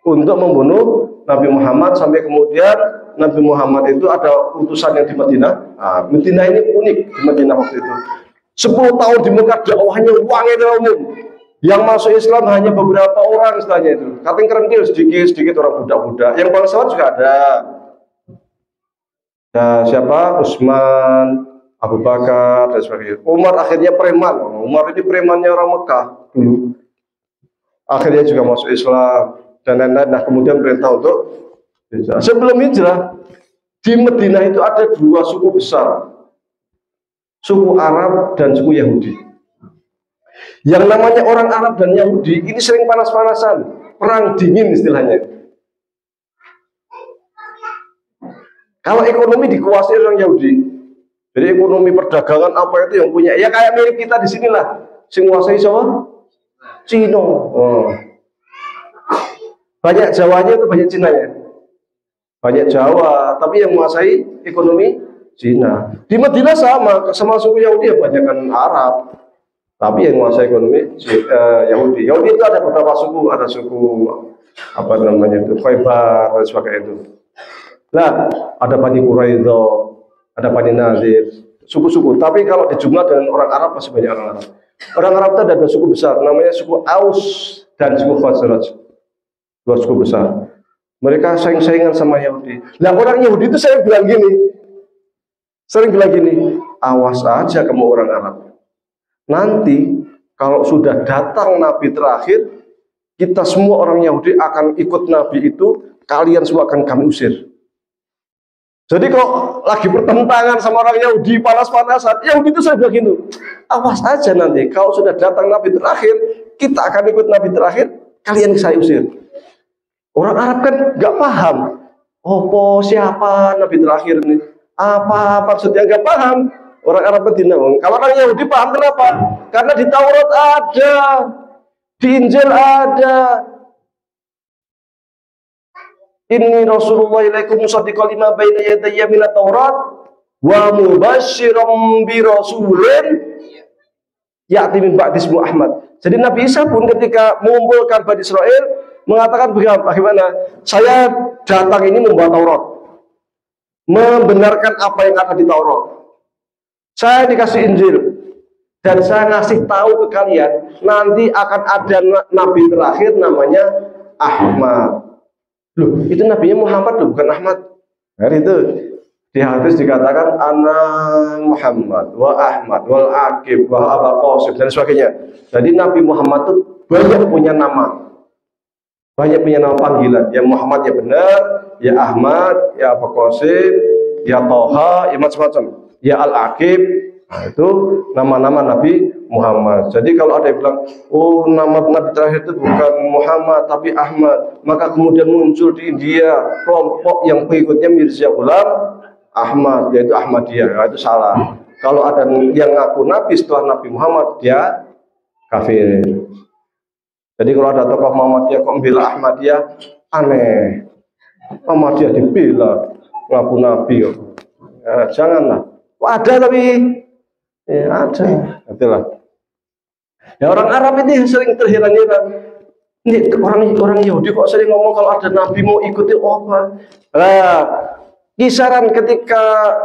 untuk membunuh Nabi Muhammad sampai kemudian Nabi Muhammad itu ada utusan yang di Madinah. Nah, Madinah ini unik di Madinah waktu itu. 10 tahun di Mekah dakwahnya wangi dan umum. Yang masuk Islam hanya beberapa orang istilahnya itu. Kating kerentil sedikit orang budak-budak. Yang bangsawan juga ada. Nah, siapa? Utsman, Abu Bakar dan sebagainya. Umar akhirnya preman. Umar ini premannya orang Mekah dulu. Akhirnya juga masuk Islam dan lain-lain. Nah, kemudian perintah untuk hijrah. Sebelum hijrah di Madinah itu ada 2 suku besar. Suku Arab dan suku Yahudi. Yang namanya orang Arab dan Yahudi ini sering panas-panasan, perang dingin istilahnya. Kalau ekonomi dikuasai orang Yahudi, jadi ekonomi perdagangan apa itu yang punya, ya kayak mirip kita di sinilah, sing nguasai siapa? Cina. Oh. Banyak Jawanya itu banyak Cina ya. Banyak Jawa, tapi yang menguasai ekonomi Cina. Di Madinah sama suku Yahudi ya banyak kan Arab, tapi yang menguasai ekonomi Yahudi. Yahudi itu ada beberapa suku, ada suku apa namanya itu Khaybar dan sebagainya itu. Nah, ada Bani Quraidah, ada Bani Nadir, suku-suku. Tapi kalau dijumlah dengan orang Arab masih banyak orang Arab. Orang Arab itu ada 2 suku besar, namanya suku Aus dan suku Khazraj. 2 suku besar. Mereka saing-saingan sama Yahudi. Nah, orang Yahudi itu sering bilang gini, awas aja kamu orang Arab. Nanti kalau sudah datang Nabi terakhir, kita semua orang Yahudi akan ikut Nabi itu, kalian semua akan kami usir. Jadi kalau lagi bertentangan sama orang Yahudi, panas-panasan, Yahudi itu saya bilang gitu, awas aja nanti, kalau sudah datang Nabi terakhir, kita akan ikut Nabi terakhir, kalian saya usir. Orang Arab kan nggak paham, siapa Nabi terakhir ini, apa maksudnya nggak paham. Orang Arab Madinah, kalau orang Yahudi paham kenapa? Karena di Taurat ada, di Injil ada. Inni Rasulullah ilaikum musaddiqan lima baina yadayya minat Taurat wa mubasysyiran bi rasulin ya'ti min ba'di ismuhu Ahmad. Jadi Nabi Isa pun ketika mengumpulkan Bani Israel mengatakan bagaimana? Saya datang ini membawa Taurat, membenarkan apa yang ada di Taurat. Saya dikasih Injil dan saya ngasih tahu ke kalian nanti akan ada Nabi terakhir namanya Ahmad. Loh, itu nabinya Muhammad loh, bukan Ahmad. Nah, itu di hadis dikatakan ana Muhammad wa Ahmad wal Aqib wa Abu Qasim dan sebagainya. Jadi Nabi Muhammad itu banyak punya nama. Banyak punya nama panggilan. Ya Muhammad ya benar, ya Ahmad, ya Abu Qasim, ya Toha, ya macam-macam. Ya Al-Aqib. Nah, itu nama-nama Nabi Muhammad. Jadi kalau ada yang bilang, oh nama Nabi terakhir itu bukan Muhammad tapi Ahmad, maka kemudian muncul di India kelompok yang pengikutnya Mirza Ghulam Ahmad, yaitu Ahmadiyah. Nah, itu salah. Kalau ada yang ngaku Nabi setelah Nabi Muhammad, dia kafir. Jadi kalau ada tokoh Muhammadiyah kok membela Ahmadiyah, aneh. Ahmadiyah dibela ngaku Nabi. Ya, janganlah. Ada tapi ya ada, itulah. Ya orang Arab ini sering terheran-heran. Ini orang Yahudi kok sering ngomong kalau ada Nabi mau ikuti apa? Nah, kisaran ketika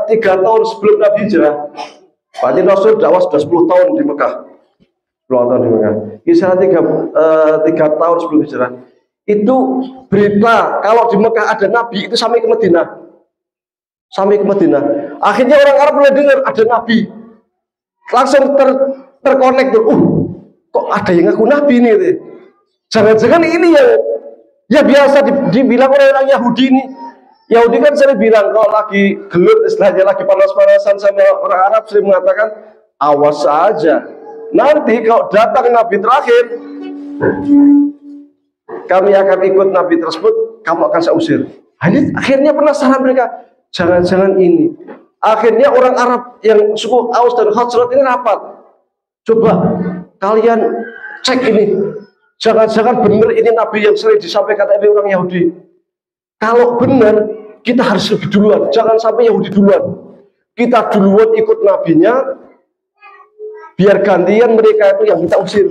3 tahun sebelum Nabi hijrah, Pak Rasul dakwah sudah 10 tahun di Mekah. 10 tahun di Mekah. Kisaran 3 tahun sebelum hijrah, itu berita kalau di Mekah ada Nabi itu sampai ke Madinah. Sampai ke Madinah. Akhirnya orang Arab mulai dengar ada Nabi. Langsung terkonek tuh. Kok ada yang ngaku Nabi ini? Jangan-jangan ini ya biasa dibilang oleh orang Yahudi ini. Yahudi kan sering bilang kalau lagi gelut, istilahnya lagi panas-panasan sama orang Arab, sering mengatakan awas saja. Nanti kalau datang Nabi terakhir, kami akan ikut Nabi tersebut, kamu akan saya usir. Akhirnya penasaran mereka. Jangan-jangan ini. Akhirnya orang Arab yang suku Aus dan Khazraj ini rapat. Coba kalian cek ini. Jangan-jangan benar ini Nabi yang sering disampaikan oleh orang Yahudi. Kalau benar, kita harus lebih duluan. Jangan sampai Yahudi duluan. Kita duluan ikut Nabinya, biar gantian mereka itu yang kita usir.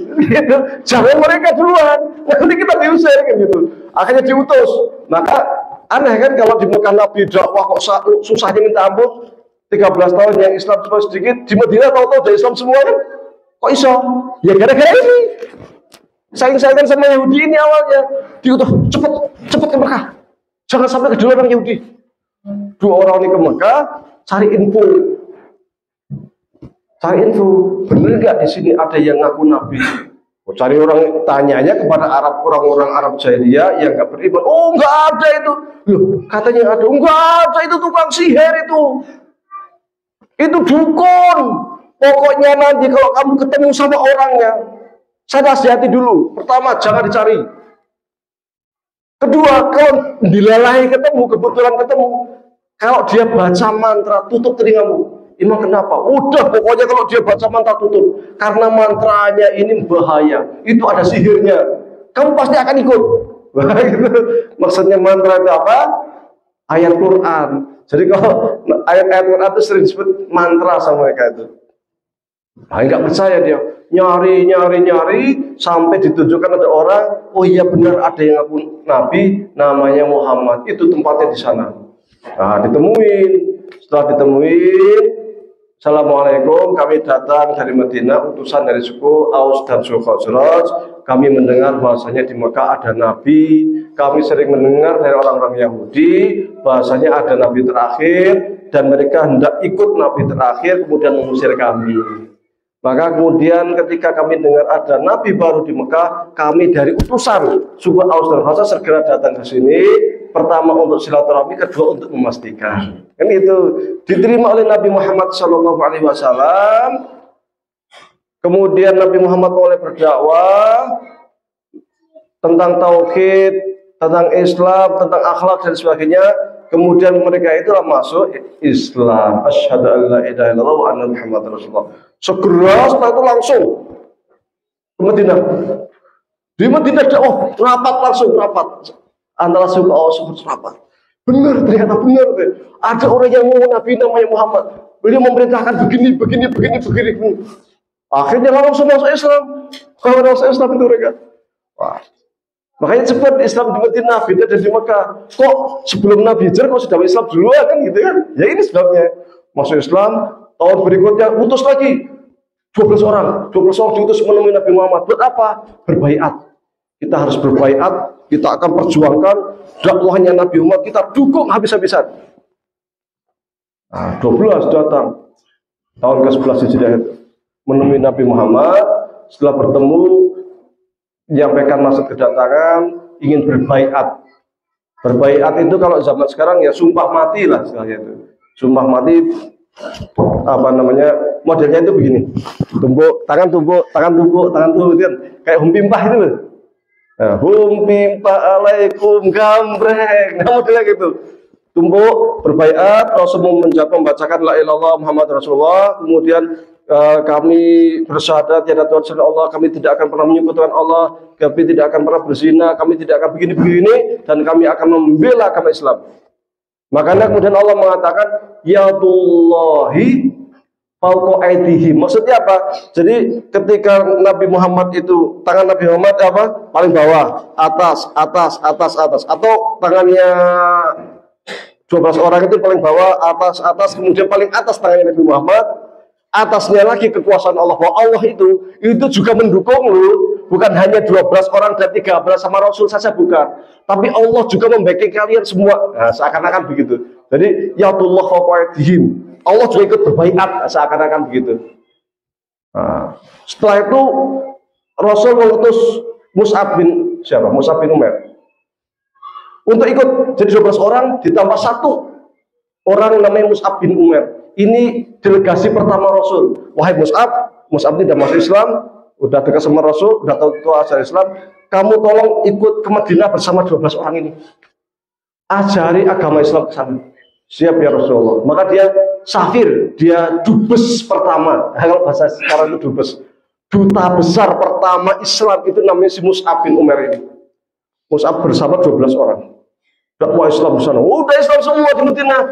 Jangan mereka duluan, nanti kita diusir kan gitu. Akhirnya diutus. Maka Aneh kan kalau di Mekah Nabi dakwah kok susahnya minta ampun. 13 tahun yang Islam cuma sedikit, di Madinah tahu-tahu dari Islam semua kan? Kok iso? Ya gara-gara ini. Saing-saingan sama Yahudi ini awalnya. Diutuh, cepet ke Mekah. Jangan sampai keduluan orang Yahudi. 2 orang ini ke Mekah, cari info. Bener nggak di sini ada yang ngaku Nabi? Cari orang, tanyanya kepada orang-orang Arab Jahiliyah yang nggak beriman. Oh, nggak ada itu. Loh, katanya ada. Nggak ada, itu tukang sihir itu. Itu dukun. Pokoknya nanti kalau kamu ketemu sama orangnya, saya nasihati dulu. Pertama, jangan dicari. Kedua, kalau dilalahi ketemu, kebetulan ketemu, kalau dia baca mantra, tutup telingamu. Emang kenapa? Udah, pokoknya kalau dia baca mantra tutup. Karena mantranya ini bahaya. Itu ada sihirnya. Kamu pasti akan ikut. Maksudnya mantra itu apa? Ayat Quran. Jadi kalau ayat-ayat Quran itu sering disebut mantra sama mereka itu. Nah, nggak percaya dia. Nyari sampai ditunjukkan ada orang, oh iya benar ada yang ngaku Nabi, namanya Muhammad. Itu tempatnya di sana. Nah, ditemuin. Setelah ditemuin, Assalamualaikum, kami datang dari Madinah, utusan dari suku Aus dan suku Khazraj. Kami mendengar bahasanya di Mekah ada Nabi. Kami sering mendengar dari orang-orang Yahudi bahasanya ada Nabi terakhir dan mereka hendak ikut Nabi terakhir kemudian mengusir kami. Maka kemudian ketika kami dengar ada Nabi baru di Mekah, kami dari utusan suku Aus dan Khazraj segera datang ke sini. Pertama untuk silaturahmi, kedua untuk memastikan. Kan itu diterima oleh Nabi Muhammad SAW. Kemudian Nabi Muhammad mulai berdakwah tentang tauhid, tentang Islam, tentang akhlak dan sebagainya. Kemudian mereka itulah masuk Islam. Asyhadu an la ilaha illallah wa anna Muhammadar Rasulullah. Segera setelah itu langsung ke Madinah. Di Madinah rapat. Antara suku Aus rapat. Benar, ternyata benar. Ada orang yang mau Nabi namanya Muhammad. Beliau memerintahkan begini. Akhirnya langsung masuk Islam. Kalau masuk Islam itu mereka. Wah. Makanya cepat Islam di Madinah, beda dari Mekah. Kok sebelum Nabi hijrah kok sudah Islam duluan kan gitu kan? Ya ini sebabnya. Masuk Islam, tahun berikutnya utus lagi 12 orang. 12 orang diutus menemui Nabi Muhammad. Buat apa? Berbaiat. Kita harus berbaiat, kita akan perjuangkan dakwahnya Nabi Muhammad, kita dukung habis-habisan. Nah, 12 datang tahun ke-11 Hijriah itu menemui Nabi Muhammad. Setelah bertemu, menyampaikan maksud kedatangan, ingin berbaiat. Berbaiat itu kalau zaman sekarang ya sumpah mati lah istilahnya itu. Sumpah mati apa namanya? Modelnya itu begini. Tangan tumpuk gitu, kayak humpimpah itu loh. Humpimpa alaikum gambreng. Nah, modelnya gitu. Tumpuk berbaiat, Rasul membacakan la ilaha illallah Muhammad Rasulullah. Kemudian kami bersyahadat tiada Tuhan selain Allah, kami tidak akan pernah menyekutukan Allah, kami tidak akan pernah berzina, kami tidak akan begini, dan kami akan membela agama Islam. Makanya kemudian Allah mengatakan yadullahi fauqa aydihim. Maksudnya apa? Jadi ketika Nabi Muhammad itu, tangan Nabi Muhammad apa? Paling bawah, atas, atau tangannya 12 orang itu paling bawah, atas, kemudian paling atas tangannya Nabi Muhammad. Atasnya lagi kekuasaan Allah. Bahwa Allah itu juga mendukung lu. Bukan hanya 12 orang dan 13 sama Rasul saja, bukan. Tapi Allah juga membacking kalian semua. Nah, seakan-akan begitu. Jadi yadullah fauqa aydihim. Allah juga ikut berbaiat, seakan-akan begitu. Nah, setelah itu Rasul mengutus Mus'ab bin Umair untuk ikut. Jadi 12 orang ditambah 1 orang namanya Mus'ab bin Umair. Ini delegasi pertama Rasul. Wahai Mus'ab tidak masuk Islam, udah dekat sama Rasul, udah tahu asal Islam, kamu tolong ikut ke Madinah bersama 12 orang ini. Ajari agama Islam ke sana. Siap ya Rasulullah. Maka dia safir, dia dubes pertama. Kalau bahasa sekarang itu dubes. Duta besar pertama Islam itu namanya si Mus'ab bin Umair ini. Mus'ab bersama 12 orang. Dakwah Islam di sana. Udah Islam semua di Madinah.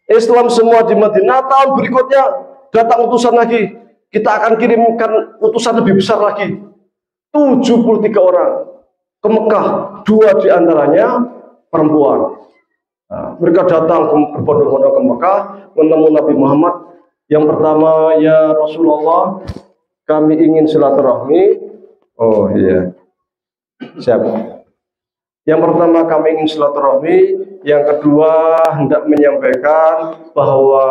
Islam semua di Madinah. Tahun berikutnya datang utusan lagi. Kita akan kirimkan utusan lebih besar lagi. 73 orang ke Mekah. 2 diantaranya perempuan. Nah, mereka datang berbondong-bondong ke Mekah menemui Nabi Muhammad. Yang pertama, ya Rasulullah, kami ingin silaturahmi. Oh iya, siap. Yang pertama kami ingin silaturahmi, yang kedua hendak menyampaikan bahwa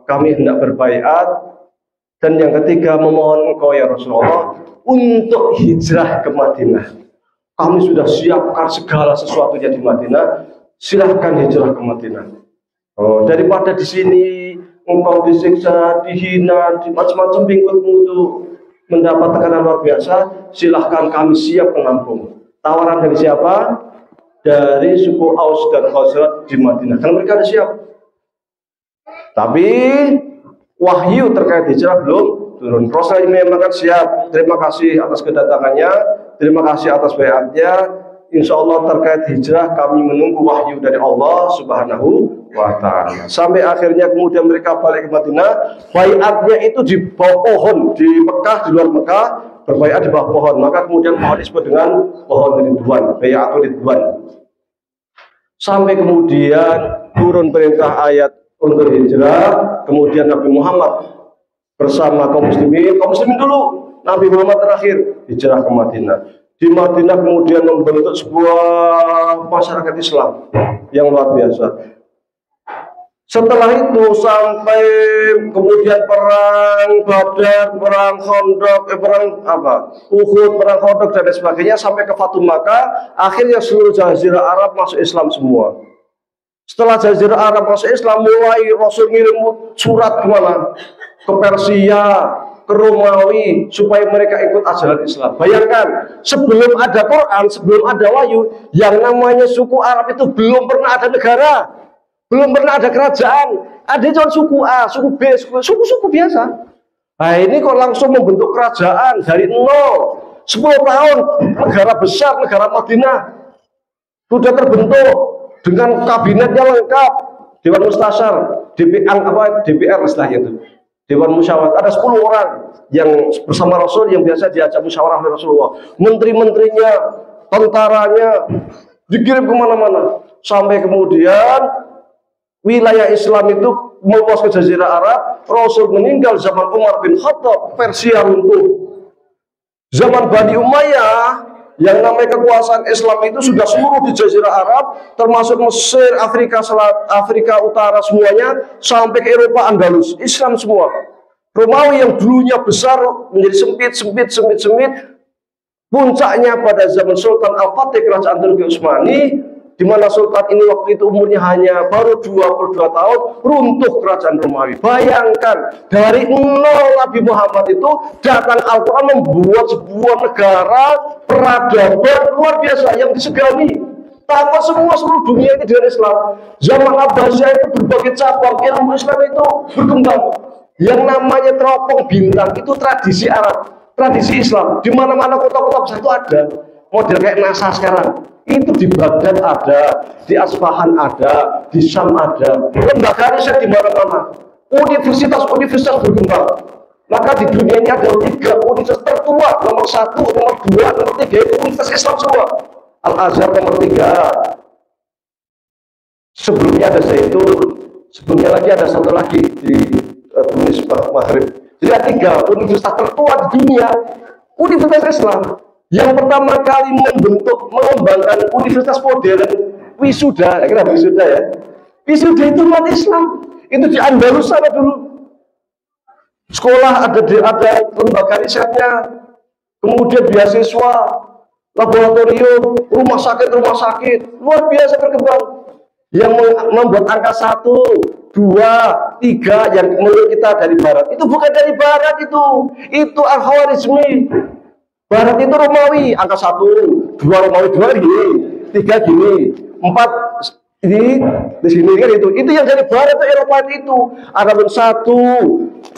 kami hendak berbaiat, dan yang ketiga memohon engkau ya Rasulullah untuk hijrah ke Madinah. Kami sudah siapkan segala sesuatunya di Madinah, silahkan hijrah ke Madinah. Oh, daripada di sini engkau disiksa, dihina, di macam-macam bingkutmu itu mendapat tekanan luar biasa, silahkan kami siap menampung. Tawaran dari siapa? Dari suku Aus dan Khazraj di Madinah. Karena mereka ada siap. Tapi wahyu terkait hijrah belum turun. Rasulullah menyatakan siap. Terima kasih atas kedatangannya. Terima kasih atas baiatnya. Insya Allah terkait hijrah kami menunggu wahyu dari Allah Subhanahu wa Ta'ala. Sampai akhirnya kemudian mereka balik ke Madinah. Baiatnya itu di bawah pohon di Mekah, di luar Mekah, berbaiat di bawah pohon. Maka kemudian pohon disebut dengan pohon Ridwan, baiat atau Ridwan. Sampai kemudian turun perintah ayat untuk hijrah. Kemudian Nabi Muhammad bersama kaum muslimin dulu, Nabi Muhammad terakhir hijrah ke Madinah. Di Madinah kemudian membentuk sebuah masyarakat Islam yang luar biasa. Setelah itu sampai kemudian perang Badar, perang Khandaq, Uhud, perang Khandaq dan sebagainya, sampai ke Fatu Makkah, akhirnya seluruh Jazirah Arab masuk Islam semua. Setelah Jazirah Arab masuk Islam, mulai Rasul ngirim surat kemana? Ke Persia, ke Romawi, supaya mereka ikut ajaran Islam. Bayangkan, sebelum ada Quran, sebelum ada wahyu, yang namanya suku Arab itu belum pernah ada negara. Belum pernah ada kerajaan. Ada cuma suku A, suku B, suku-suku biasa. Nah ini kok langsung membentuk kerajaan dari nol. 10 tahun negara besar, negara Madinah sudah terbentuk dengan kabinetnya lengkap. Dewan Mustasyar, DPR istilahnya itu. Dewan Musyawarah. Ada 10 orang yang bersama Rasul yang biasa diajak musyawarah oleh Rasulullah. Menteri-menterinya, tentaranya dikirim kemana-mana. Sampai kemudian wilayah Islam itu meluas ke Jazirah Arab. Rasul meninggal zaman Umar bin Khattab, Persia runtuh. Zaman Bani Umayyah, yang namanya kekuasaan Islam itu sudah seluruh di Jazirah Arab, termasuk Mesir, Afrika Selatan, Afrika Utara semuanya, sampai ke Eropa, Andalus, Islam semua. Romawi yang dulunya besar menjadi sempit. Puncaknya pada zaman Sultan Al-Fatih, Kerajaan Turki Utsmani, di mana Sultan ini waktu itu umurnya hanya baru 22 tahun, runtuh kerajaan Romawi. Bayangkan, dari nol Nabi Muhammad itu datang Al-Quran membuat sebuah negara peradaban luar biasa yang disegani. Tanpa seluruh dunia ini dengan Islam. Zaman Abbasiyah itu berbagai cabang ilmu Islam itu berkembang. Yang namanya teropong bintang itu tradisi Arab, tradisi Islam. Di mana-mana kota-kota besar itu ada. Model kayak NASA sekarang. Itu di Baghdad ada, di Asfahan ada, di Syam ada. Lembaga riset di mana-mana. Universitas berkembang. Maka di dunia ini ada 3 universitas tertua. Nomor 1, nomor 2, nomor 3 itu universitas Islam semua. Al-Azhar nomor 3. Sebelumnya ada Zaitun. Sebelumnya lagi ada satu lagi di Tunis Maghrib. Jadi ada 3 universitas tertua di dunia. Universitas Islam. Yang pertama kali mengembangkan universitas modern, wisuda, kenapa wisuda ya? Wisuda itu umat Islam, itu di Andalus sana dulu. Sekolah ada lembaga risetnya, kemudian beasiswa, laboratorium, rumah sakit, luar biasa berkembang. Yang membuat angka 1, 2, 3 yang menurut kita dari Barat, itu bukan dari Barat itu Al-Khawarizmi. Barat itu Romawi, angka 1, 2 Romawi, 2 gini, 3 gini, 4 ini di sini kan itu yang dari Barat itu Eropa itu. Adapun 1,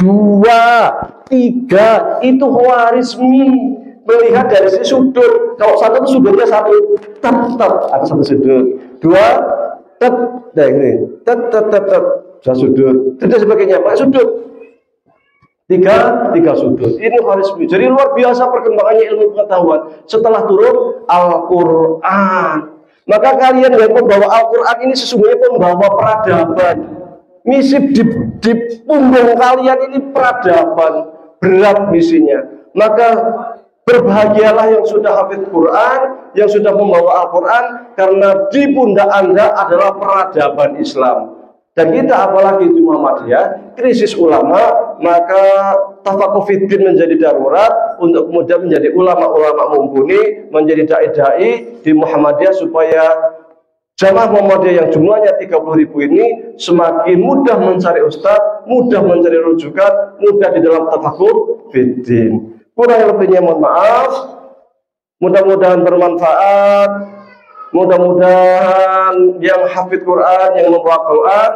2, 3 itu Khawarizmi, melihat dari sisi sudut. Kalau 1 itu sudutnya 1, tetap ada 1 sudut, 2 tetap sudut, dan sebagainya, pakai sudut. 3 sudut. Ini Khawarizmi. Jadi luar biasa perkembangannya ilmu pengetahuan setelah turun Al-Quran. Maka kalian yang membawa Al-Quran ini sesungguhnya membawa peradaban. Misi di punggung kalian ini peradaban, berat misinya. Maka berbahagialah yang sudah hafid Quran, yang sudah membawa Al-Quran, karena di pundak Anda adalah peradaban Islam. Dan kita apalagi di Muhammadiyah, krisis ulama, maka tafakuh fiddin menjadi darurat untuk kemudian menjadi ulama-ulama mumpuni, menjadi dai-dai di Muhammadiyah supaya jamaah Muhammadiyah yang jumlahnya 30.000 ini semakin mudah mencari ustadz, mudah mencari rujukan, mudah di dalam tafakuh fiddin. Kurang lebihnya mohon maaf, mudah-mudahan bermanfaat. Mudah-mudahan yang hafid Quran, yang membawa Quran,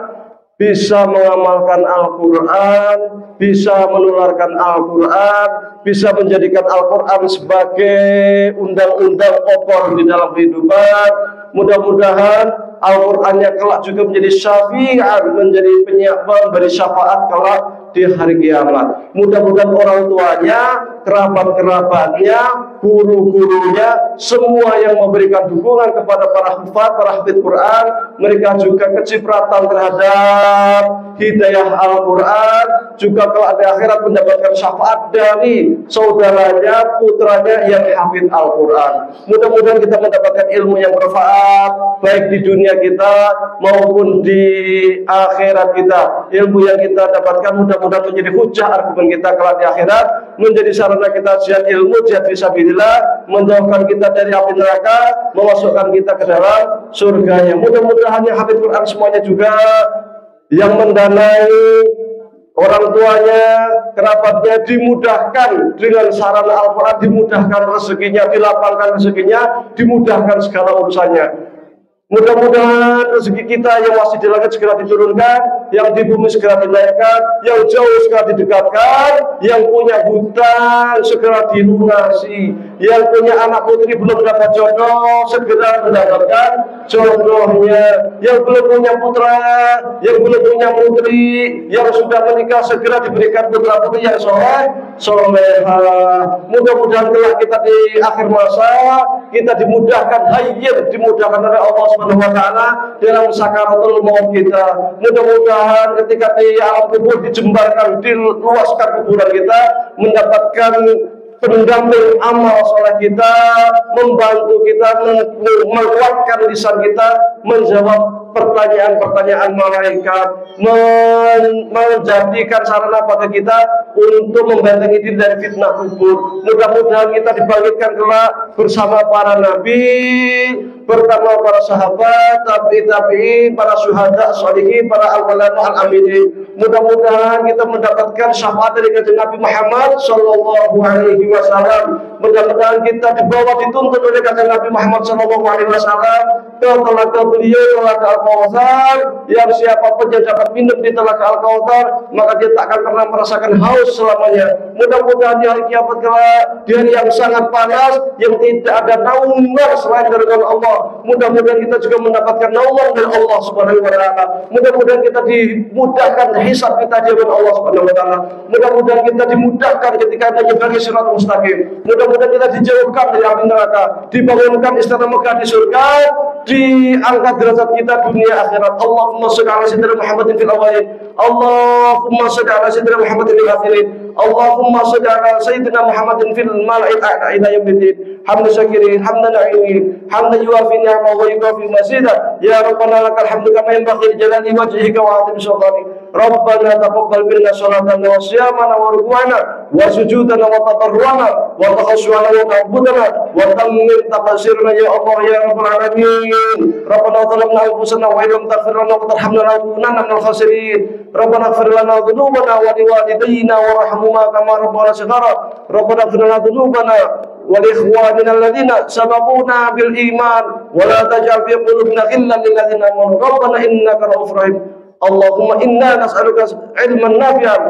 bisa mengamalkan Al-Quran, bisa menularkan Al-Quran, bisa menjadikan Al-Quran sebagai undang-undang pokok di dalam kehidupan. Mudah-mudahan Al-Qurannya kelak juga menjadi syafi'an, menjadi memberi syafaat kelak di hari kiamat. Mudah-mudahan orang tuanya, kerabat-kerabatnya, guru-gurunya, semua yang memberikan dukungan kepada para hufaz, para hafid Quran, mereka juga kecipratan terhadap hidayah Al-Quran, juga kelak di akhirat mendapatkan syafaat dari saudaranya, putranya yang hafid Al-Quran. Mudah-mudahan kita mendapatkan ilmu yang bermanfaat, baik di dunia kita maupun di akhirat kita. Ilmu yang kita dapatkan mudah-mudahan menjadi hujah argumen kita kelak di akhirat, menjadi sarana kita jihad ilmu, jihad fisabilillah, menjauhkan kita dari api neraka, memasukkan kita ke dalam surganya. Mudah-mudahan yang hafid Quran semuanya juga yang mendanai orang tuanya, kerabatnya dimudahkan dengan sarana Al-Quran, dimudahkan rezekinya, dilapangkan rezekinya, dimudahkan segala urusannya. Mudah-mudahan rezeki kita yang masih di langit segera diturunkan, yang di bumi segera dinaikkan, yang jauh segera didekatkan, yang punya hutang segera dilunasi, yang punya anak putri belum dapat jodoh segera mendapatkan jodohnya, yang belum punya putra, yang belum punya putri, yang sudah menikah segera diberikan putra putri yang soleh, soleha. Mudah-mudahan kelak kita di akhir masa kita dimudahkan hayyin, dimudahkan oleh Allah Subhanahu wa taala dalam sakaratul maut kita. Mudah-mudahan ketika di alam kubur dijembarkan, diluaskan kuburan kita, mendapatkan pendamping amal soleh kita, membantu kita, menguatkan lisan kita, menjawab pertanyaan-pertanyaan malaikat, menjadikan sarana pada kita untuk membentengi diri dari fitnah kubur. Mudah-mudahan kita dibangkitkan kelak bersama para nabi, bersama para sahabat, tabi'in, para syuhada, sholihin, para al-ulama, al-aminin. Mudah-mudahan kita mendapatkan syafaat dari kanjeng Nabi Muhammad Sallallahu Alaihi Wasallam. Mudah-mudahan kita dibawa dituntut oleh kanjeng Nabi Muhammad Sallallahu Alaihi Wasallam ke telaga beliau, telaga Al-Kautsar, yang siapapun yang dapat minum di telaga Al-Kautsar maka dia tak akan pernah merasakan haus selamanya. Mudah-mudahan di hari kiamat kelak, di hari yang sangat panas, yang tidak ada naungan selain dari Allah. Mudah-mudahan kita juga mendapatkan naungan dari Allah Subhanahu wa taala. Mudah-mudahan kita dimudahkan hisab kita di hadapan Allah Subhanahu wa taala. Mudah-mudahan kita dimudahkan ketika menyeberangi siratal mustaqim. Mudah-mudahan kita dijauhkan dari api neraka, dibangunkan istana megah di surga, diangkat derajat kita dunia akhirat. Allahumma shalli ala sayyidina Muhammadin fil awwalin, Allahumma shalli ala sayyidina Muhammadin fil akhirin, Allahumma shalli ala sayyidina Muhammadin fil mala'il a'la ila yaumiddin. Hamdan syakirin, hamdan na'imin, hamdan yuafi ni'amahu wa yukafi mazidah. Ya Rabbana lakal hamdu kama yanbaghi li jalali wajhika wa 'azimi sultanik. Rabbana taqabbal minna salatana wa siyamana wa ruku'ana wa sujudana wa tadarruana wa takhashuana wa ta'budana wa tammim taqsirna ya Allah ya Rabbal alamin. Rabbana zalamna anfusana wa illam taghfir lana wa tarhamna lanakunanna minal khasirin. Rabbana ighfir lana dhunubana wa liwalidayna warhamhuma kama rabbayana shighara. Rabbana ighfir lana dhunubana wal-ikhwanina alladhina sabaquna bil iman wa la taj'al fi qulubina ghillan lil ladzina amanu rabbana innaka ra'ufur rahim. Allahumma inna nas'aluka ilman nafi'an,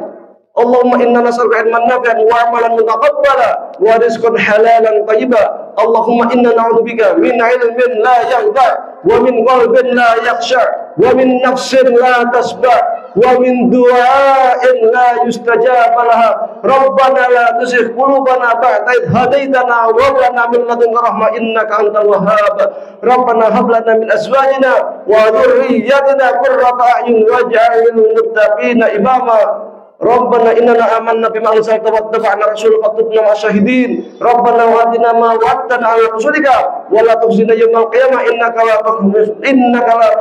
Allahumma inna nas'aluka ilman nafi'an wa amalan mutaqabbala wa rizqan halalan thayyiban. Allahumma inna na'udzubika min ilmin la yanfa' wa min qalbin la yakhsha' wa min nafsin la tasba' wa min du'ain la yustajab laha. Rabbana la tuzigh qulubana ba'da idh hadaitana wa hab lana min ladunka rahmah innaka antal wahhab. Rabbana hab lana min azwajina wa dhurriyyatina qurrata a'yun waj'alna lil muttaqina imama. Rabbana innana amanna bima anzalta wattaba'na rasulaka faktubna ma'as syahidin. Rabbana wa atina ma wa'adtana 'ala rasulika wa la tukhzina yawmal qiyamah innaka la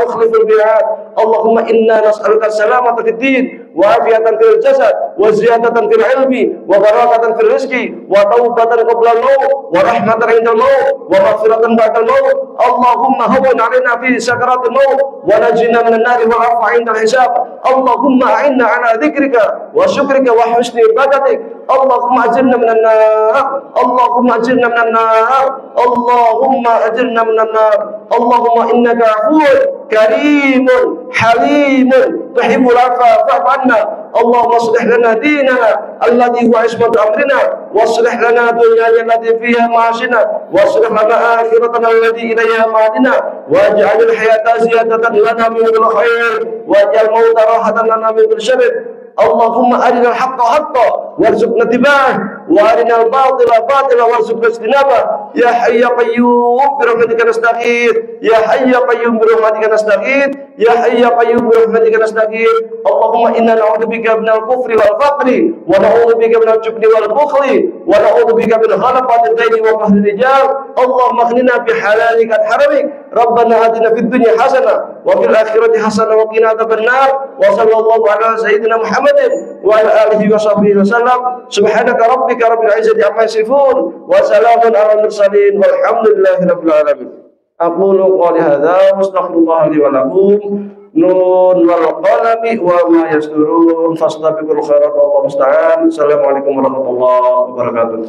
tukhliful mi'ad. Allahumma inna nas'aluka salamata fid din wa afiyatan fil jasad wa ziyadatan fil ilmi wa barakatan fil rizqi wa taubatan qabla al-maut wa rahmatan 'inda al-maut wa maghfiratan ba'da al-maut. Allahumma hawwin 'alaina fi sakaratil maut wa najina minan nari wa 'afwa 'inda al-hisab. Allahumma a'inna 'ala dzikrika wa syukrika wa husni ibadatik. Allahumma ajirna minan nar. Allahumma ajirna minan nar. Allahumma ajirna minan nar. Allahumma innaka 'afuwwun karimun halimun tuhibbul 'afwa fa'fu 'anna. Allahumma aslih lana dinana alladhi huwa 'ismatu amrina wa aslih lana dunyana allati fiha ma'ashina wa aslih lana akhiratana allati ilayha ma'adina waj'al al-hayata ziyadatan lana min kulli khair waj'al mauta rahatan lana min kulli syarr. Allahumma arinal haqqa haqqa warzuqna ittiba'ah wa arinal batila batila warzuqna ijtinabah. Ya hayy ya qayyum bi rahmatika nastaghith. Ya hayy ya qayyum bi rahmatika nastaghith. Ya hayy ya qayyum bi rahmatika nastaghith. Allahumma inna na'udzubika minal kufri wal faqri wa na'udzubika minal jubni wal bukhli wa na'udzubika min ghalabati ad-daini wa qahri rijal. Allahumma aghnina bi halalika an haramik. Rabbana atina fid dunya hasanah wa fil akhirati hasanah wa qina adzabannar. Wa sallallahu ala sayyidina Muhammadin wa ala alihi wa sahbihi wasallam. Subhanaka rabbika rabbil izzati amma yasifun wa salamun alal mursalin walhamdulillahi rabbil alamin. Aqulu qawli hadza wa astaghfirullah li wa lakum. Nun wal qalami wa ma yasturun fastabiqul khairat wallahu musta'an. Assalamualaikum warahmatullahi wabarakatuh.